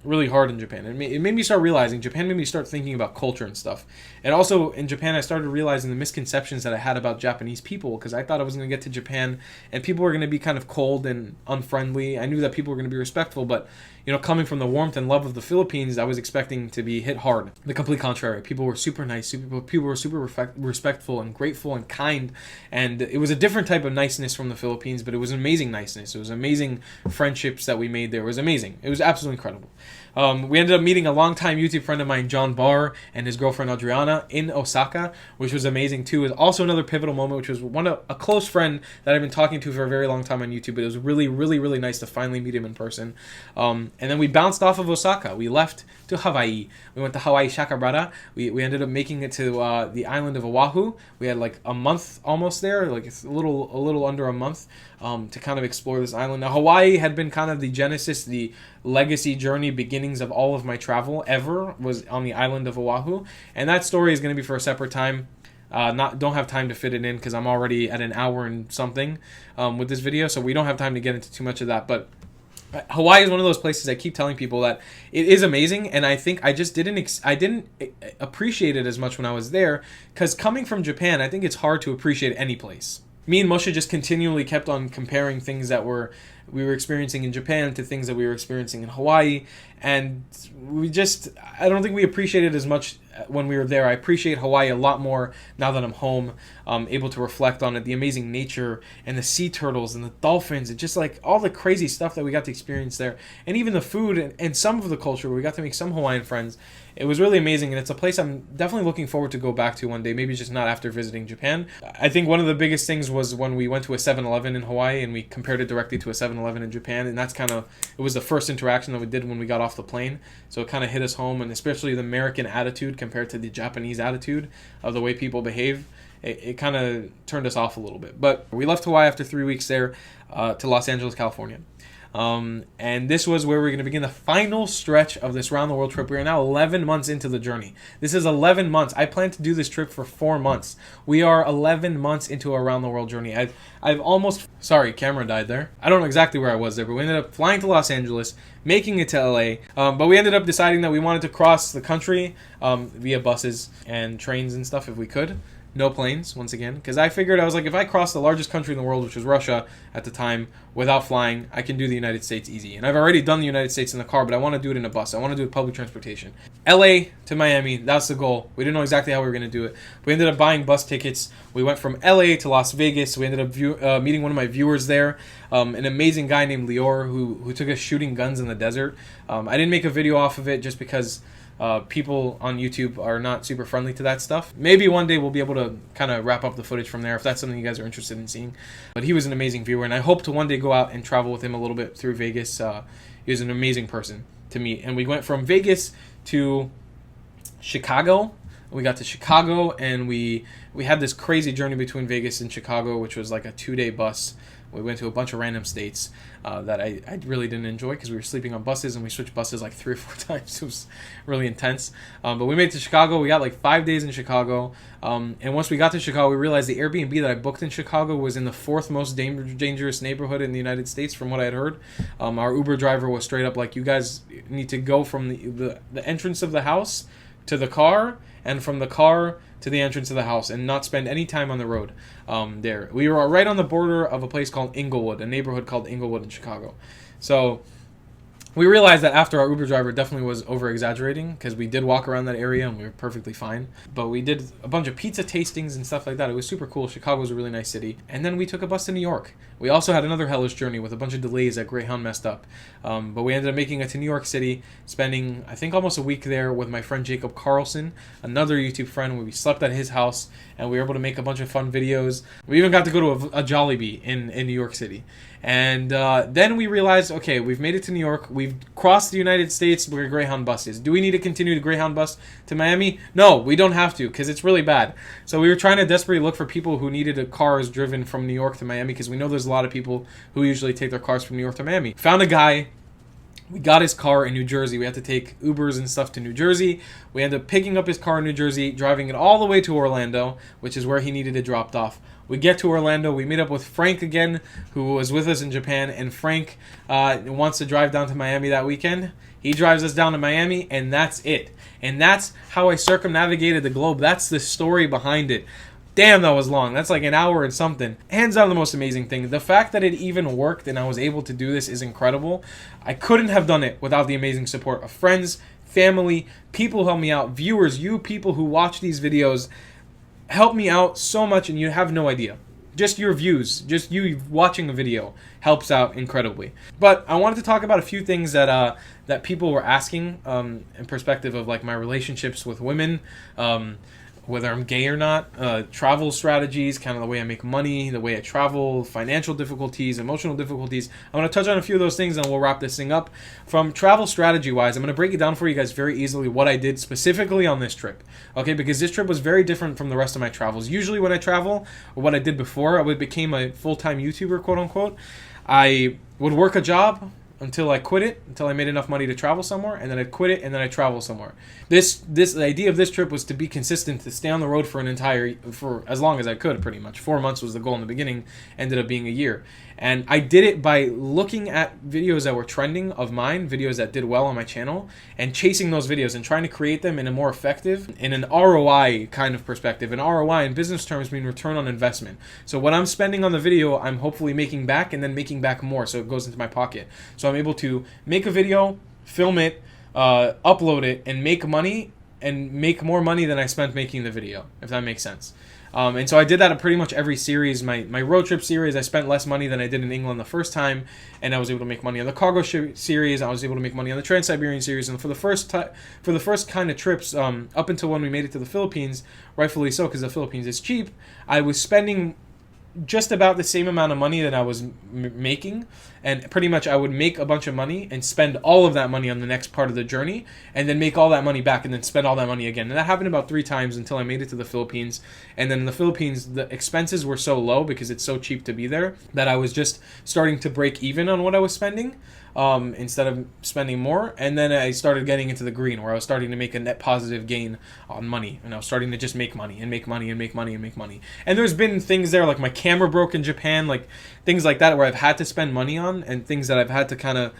really hard in Japan. It made me start realizing, Japan made me start thinking about culture and stuff. And also in Japan, I started realizing the misconceptions that I had about Japanese people, because I thought I was going to get to Japan and people were going to be kind of cold and unfriendly. I knew that people were going to be respectful, but coming from the warmth and love of the Philippines, I was expecting to be hit hard. The complete contrary. People were super nice. People were super respectful and grateful and kind. And it was a different type of niceness from the Philippines, but it was an amazing niceness. It was amazing friendships that we made there. It was amazing. It was absolutely incredible. We ended up meeting a longtime YouTube friend of mine, John Barr, and his girlfriend Adriana in Osaka, which was amazing too. It was also another pivotal moment, which was a close friend that I've been talking to for a very long time on YouTube, but it was really, really, really nice to finally meet him in person. And then we bounced off of Osaka. We left to Hawaii. We went to Hawaii Shakabrada. We ended up making it to the island of Oahu. We had like a month almost there, like a little under a month, to kind of explore this island. Now, Hawaii had been kind of the genesis, the legacy journey, beginnings of all of my travel ever was on the island of Oahu, and that story is going to be for a separate time. don't have time to fit it in because I'm already at an hour and something with this video, so we don't have time to get into too much of that. But Hawaii is one of those places I keep telling people that it is amazing, and I think I just didn't appreciate it as much when I was there, because coming from Japan, I think it's hard to appreciate any place. Me and Moshe just continually kept on comparing things that we were experiencing in Japan to things that we were experiencing in Hawaii, and I don't think we appreciated it as much when we were there. I appreciate Hawaii a lot more now that I'm home, able to reflect on it, the amazing nature and the sea turtles and the dolphins and just like all the crazy stuff that we got to experience there, and even the food and some of the culture where we got to make some Hawaiian friends. It was really amazing, and it's a place I'm definitely looking forward to go back to one day, maybe just not after visiting Japan. I think one of the biggest things was when we went to a 7-Eleven in Hawaii and we compared it directly to a 7-Eleven in Japan, and it was the first interaction that we did when we got off the plane, so it kind of hit us home, and especially the American attitude compared to the Japanese attitude of the way people behave. It kind of turned us off a little bit. But we left Hawaii after 3 weeks there to Los Angeles, California. And this was where we're going to begin the final stretch of this round the world trip. We are now 11 months into the journey. This is 11 months. I plan to do this trip for 4 months. We are 11 months into a round the world journey. I've almost, sorry, camera died there. I don't know exactly where I was there, but we ended up flying to Los Angeles, making it to LA. But we ended up deciding that we wanted to cross the country via buses and trains and stuff if we could. No planes, once again, because I figured, I was like, if I cross the largest country in the world, which was Russia at the time, without flying, I can do the United States easy. And I've already done the United States in the car, but I want to do it in a bus. I want to do it public transportation. LA to Miami, that's the goal. We didn't know exactly how we were going to do it. We ended up buying bus tickets. We went from LA to Las Vegas. We ended up meeting one of my viewers there, an amazing guy named Lior who took us shooting guns in the desert. I didn't make a video off of it just because people on YouTube are not super friendly to that stuff. Maybe one day we'll be able to kind of wrap up the footage from there if that's something you guys are interested in seeing. But he was an amazing viewer, and I hope to one day go out and travel with him a little bit through Vegas. He was an amazing person to meet. And we went from Vegas to Chicago. We got to Chicago, and we had this crazy journey between Vegas and Chicago, which was like a 2-day bus. We went to a bunch of random states that I really didn't enjoy because we were sleeping on buses, and we switched buses like 3 or 4 times. It was really intense. But we made it to Chicago. We got like 5 days in Chicago. And once we got to Chicago, we realized the Airbnb that I booked in Chicago was in the 4th most dangerous neighborhood in the United States, from what I had heard. Our Uber driver was straight up like, you guys need to go from the entrance of the house to the car, and from the car to the entrance of the house, and not spend any time on the road there. We were right on the border of a place called Inglewood, a neighborhood called Inglewood in Chicago. So we realized that after our Uber driver definitely was over-exaggerating, because we did walk around that area and we were perfectly fine. But we did a bunch of pizza tastings and stuff like that. It was super cool. Chicago was a really nice city. And then we took a bus to New York. We also had another hellish journey with a bunch of delays that Greyhound messed up. But we ended up making it to New York City, spending, I think, almost a week there with my friend Jacob Carlson, another YouTube friend, where we slept at his house, and we were able to make a bunch of fun videos. We even got to go to a Jollibee in New York City. And then we realized, okay, we've made it to New York. We've crossed the United States where Greyhound bus is. Do we need to continue the Greyhound bus to Miami? No, we don't have to, because it's really bad. So we were trying to desperately look for people who needed cars driven from New York to Miami, because we know there's a lot of people who usually take their cars from New York to Miami. Found a guy. We got his car in New Jersey. We had to take Ubers and stuff to New Jersey. We ended up picking up his car in New Jersey, driving it all the way to Orlando, which is where he needed it dropped off. We get to Orlando. We meet up with Frank again, who was with us in Japan, and Frank wants to drive down to Miami that weekend. He drives us down to Miami, and that's it. And that's how I circumnavigated the globe. That's the story behind it. Damn, that was long. That's like an hour and something. Hands down the most amazing thing. The fact that it even worked and I was able to do this is incredible. I couldn't have done it without the amazing support of friends, family, people who help me out, viewers, you people who watch these videos help me out so much, and you have no idea. Just your views, just you watching a video helps out incredibly. But I wanted to talk about a few things that that people were asking in perspective of like my relationships with women, whether I'm gay or not, travel strategies, kind of the way I make money, the way I travel, financial difficulties, emotional difficulties. I'm going to touch on a few of those things, and we'll wrap this thing up. From travel strategy-wise, I'm going to break it down for you guys very easily what I did specifically on this trip. Okay, because this trip was very different from the rest of my travels. Usually when I travel, or what I did before, I became a full-time YouTuber, quote-unquote. I would work a job, until I quit it, until I made enough money to travel somewhere, and then I'd quit it, and then I'd travel somewhere. The idea of this trip was to be consistent, to stay on the road for as long as I could, pretty much. 4 months was the goal in the beginning, ended up being a year. And I did it by looking at videos that were trending of mine, videos that did well on my channel, and chasing those videos and trying to create them in a more effective, in an ROI kind of perspective. And ROI in business terms mean return on investment. So what I'm spending on the video, I'm hopefully making back, and then making back more, so it goes into my pocket. So I'm able to make a video, film it, upload it, and make money, and make more money than I spent making the video, if that makes sense. And so I did that in pretty much every series. My road trip series, I spent less money than I did in England the first time, and I was able to make money on the cargo series. I was able to make money on the Trans-Siberian series, and for the first kind of trips, up until when we made it to the Philippines, rightfully so, because the Philippines is cheap, I was spending just about the same amount of money that I was making, and pretty much I would make a bunch of money and spend all of that money on the next part of the journey, and then make all that money back and then spend all that money again. And that happened about 3 times until I made it to the Philippines. And then in the Philippines, the expenses were so low because it's so cheap to be there that I was just starting to break even on what I was spending, instead of spending more. And then I started getting into the green, where I was starting to make a net positive gain on money, and I was starting to just make money and make money and make money and make money. And there's been things there, like my camera broke in Japan, like things like that, where I've had to spend money on, and things that I've had to kind of,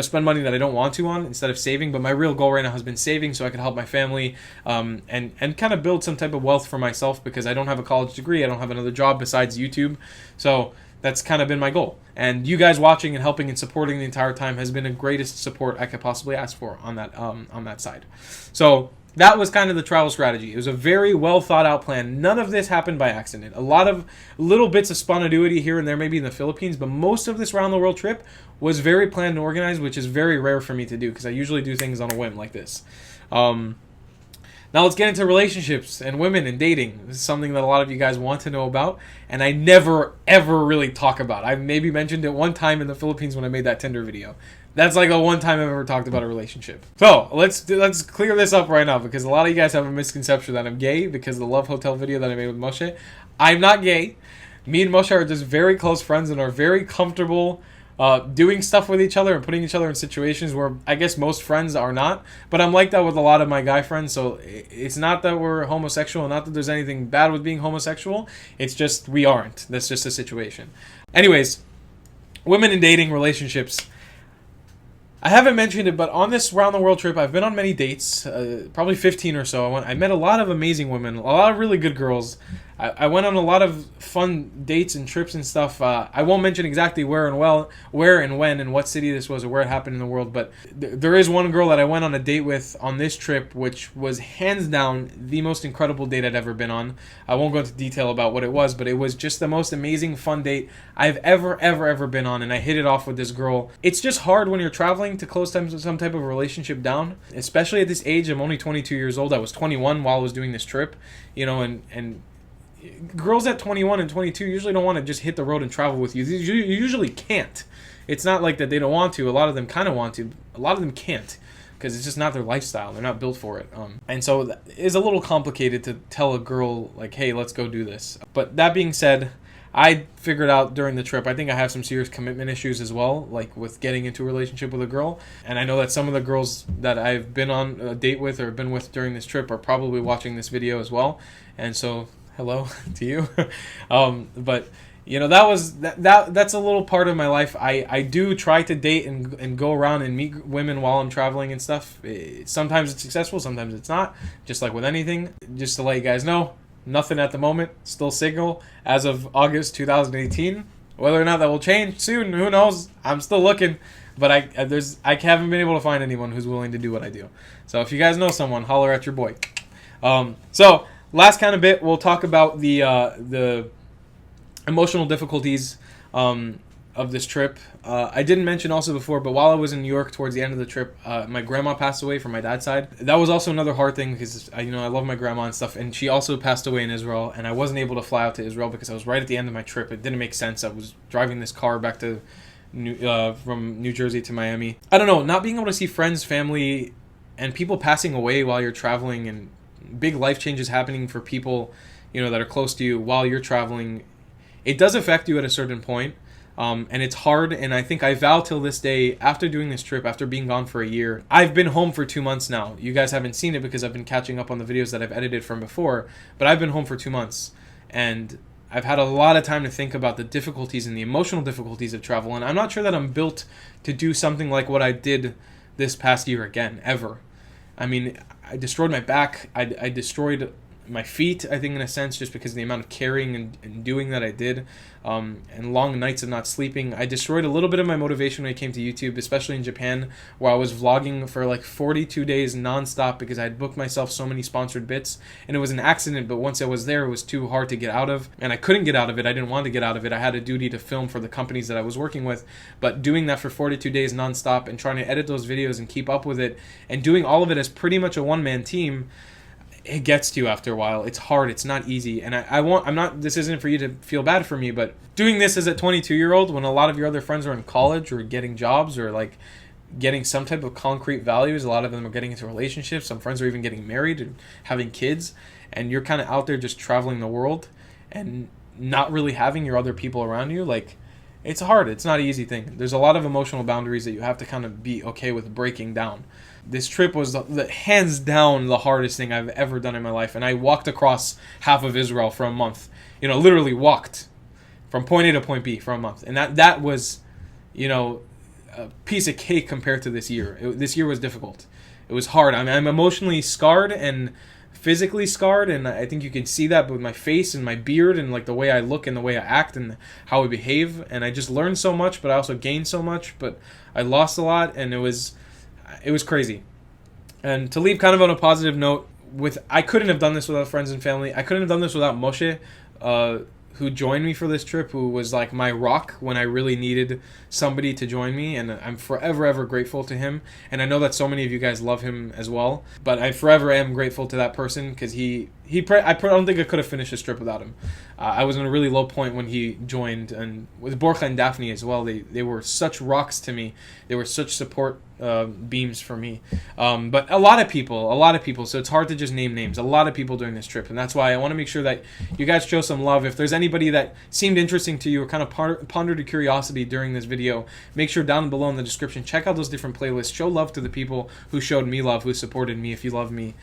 spend money that I don't want to on, instead of saving. But my real goal right now has been saving, so I can help my family, and kind of build some type of wealth for myself, because I don't have a college degree, I don't have another job besides YouTube. So that's kind of been my goal. And you guys watching and helping and supporting the entire time has been the greatest support I could possibly ask for on that side. So that was kind of the travel strategy. It was a very well thought out plan. None of this happened by accident. A lot of little bits of spontaneity here and there, maybe in the Philippines, but most of this round the world trip was very planned and organized, which is very rare for me to do, because I usually do things on a whim like this. Now let's get into relationships and women and dating. This is something that a lot of you guys want to know about, and I never, ever really talk about. I maybe mentioned it one time in the Philippines when I made that Tinder video. That's like the one time I've ever talked about a relationship. So let's clear this up right now, because a lot of you guys have a misconception that I'm gay because of the Love Hotel video that I made with Moshe. I'm not gay. Me and Moshe are just very close friends and are very comfortable doing stuff with each other and putting each other in situations where I guess most friends are not. But I'm like that with a lot of my guy friends, so it's not that we're homosexual, not that there's anything bad with being homosexual. It's just we aren't. That's just a situation. Anyways, women in dating, relationships. I haven't mentioned it, but on this round the world trip, I've been on many dates, probably 15 or so. I met a lot of amazing women, a lot of really good girls. I went on a lot of fun dates and trips and stuff. I won't mention exactly where and when and what city this was or where it happened in the world, but there is one girl that I went on a date with on this trip, which was hands down the most incredible date I'd ever been on. I won't go into detail about what it was, but it was just the most amazing fun date I've ever been on, and I hit it off with this girl. It's just hard when you're traveling to close some type of relationship down, especially at this age. I'm only 22 years old. I was 21 while I was doing this trip, and girls at 21 and 22 usually don't want to just hit the road and travel with you. You usually can't. It's not like that they don't want to. A lot of them kind of want to. A lot of them can't, because it's just not their lifestyle. They're not built for it. And so it's a little complicated to tell a girl, like, hey, let's go do this. But that being said, I figured out during the trip, I think I have some serious commitment issues as well, like with getting into a relationship with a girl. And I know that some of the girls that I've been on a date with or been with during this trip are probably watching this video as well. And so hello to you. But that's a little part of my life. I do try to date and go around and meet women while I'm traveling and stuff. Sometimes it's successful, sometimes it's not, just like with anything. Just to let you guys know, nothing at the moment, still single as of August 2018. Whether or not that will change soon, who knows? I'm still looking, but I haven't been able to find anyone who's willing to do what I do. So if you guys know someone, holler at your boy. So last kind of bit, we'll talk about the emotional difficulties of this trip. I didn't mention also before, but while I was in New York towards the end of the trip, my grandma passed away from my dad's side. That was also another hard thing, because I love my grandma and stuff, and she also passed away in Israel, and I wasn't able to fly out to Israel because I was right at the end of my trip. It didn't make sense. I was driving this car back to from New Jersey to Miami. I don't know, not being able to see friends, family, and people passing away while you're traveling, and big life changes happening for people that are close to you while you're traveling, it does affect you at a certain point. And it's hard, and I think I vow till this day, after doing this trip, after being gone for a year, I've been home for 2 months now. You guys haven't seen it because I've been catching up on the videos that I've edited from before, but I've been home for 2 months, and I've had a lot of time to think about the difficulties and the emotional difficulties of travel, and I'm not sure that I'm built to do something like what I did this past year again, ever. I mean, I destroyed my back, I destroyed my feet, I think, in a sense, just because of the amount of carrying and doing that I did, and long nights of not sleeping. I destroyed a little bit of my motivation when it came to YouTube, especially in Japan, where I was vlogging for like 42 days nonstop because I had booked myself so many sponsored bits, and it was an accident, but once I was there, it was too hard to get out of, and I couldn't get out of it. I didn't want to get out of it. I had a duty to film for the companies that I was working with, but doing that for 42 days nonstop and trying to edit those videos and keep up with it, and doing all of it as pretty much a one-man team, it gets to you after a while. It's hard. It's not easy. And this isn't for you to feel bad for me, but doing this as a 22-year-old when a lot of your other friends are in college or getting jobs or like getting some type of concrete values, a lot of them are getting into relationships. Some friends are even getting married and having kids. And you're kind of out there just traveling the world and not really having your other people around you. Like, it's hard. It's not an easy thing. There's a lot of emotional boundaries that you have to kind of be okay with breaking down. This trip was the hands down the hardest thing I've ever done in my life, and I walked across half of Israel for a month. You know, literally walked from point A to point B for a month, and that was, you know, a piece of cake compared to this year. This year was difficult. It was hard. I'm emotionally scarred and physically scarred, and I think you can see that with my face and my beard and like the way I look and the way I act and how I behave. And I just learned so much, but I also gained so much. But I lost a lot, and it was crazy. And to leave kind of on a positive note, I couldn't have done this without friends and family. I couldn't have done this without Moshe, who joined me for this trip, who was like my rock when I really needed somebody to join me, and I'm forever ever grateful to him. And I know that so many of you guys love him as well, but I forever am grateful to that person, because I don't think I could have finished this trip without him. I was in a really low point when he joined, and with Borja and Daphne as well. They were such rocks to me. They were such support beams for me. But a lot of people, so it's hard to just name names. A lot of people during this trip, and that's why I want to make sure that you guys show some love. If there's anybody that seemed interesting to you or kind of pondered a curiosity during this video, make sure down below in the description, check out those different playlists. Show love to the people who showed me love, who supported me, if you love me.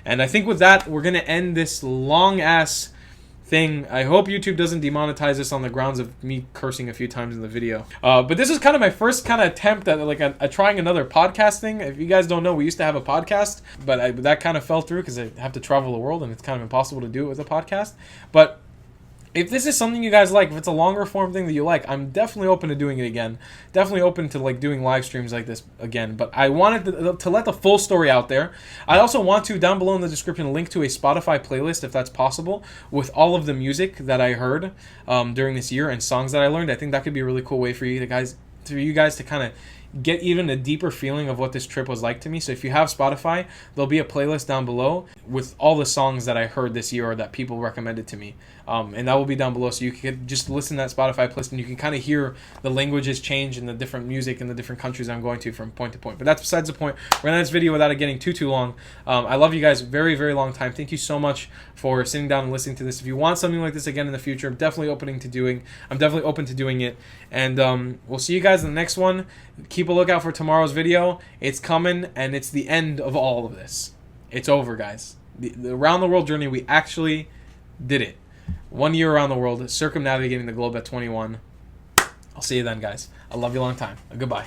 And I think with that, we're going to end this long-ass thing. I hope YouTube doesn't demonetize this on the grounds of me cursing a few times in the video. But this is kind of my first kind of attempt at like a trying another podcast thing. If you guys don't know, we used to have a podcast, but that kind of fell through because I have to travel the world and it's kind of impossible to do it with a podcast. But if this is something you guys like, if it's a longer form thing that you like, I'm definitely open to doing it again. Definitely open to like doing live streams like this again. But I wanted to let the full story out there. I also want to, down below in the description, link to a Spotify playlist, if that's possible, with all of the music that I heard during this year and songs that I learned. I think that could be a really cool way for you guys to kind of get even a deeper feeling of what this trip was like to me. So if you have Spotify, there'll be a playlist down below with all the songs that I heard this year or that people recommended to me. And that will be down below, so you can just listen to that Spotify playlist and you can kind of hear the languages change and the different music and the different countries I'm going to from point to point. But that's besides the point. We're going to end this video without it getting too long. I love you guys very, very long time. Thank you so much for sitting down and listening to this. If you want something like this again in the future, I'm definitely open to doing it. And we'll see you guys in the next one. Keep a lookout for tomorrow's video. It's coming, and it's the end of all of this. It's over, guys. The around the world journey, we actually did it. 1 year around the world, circumnavigating the globe at 21. I'll see you then, guys. I love you a long time. Goodbye.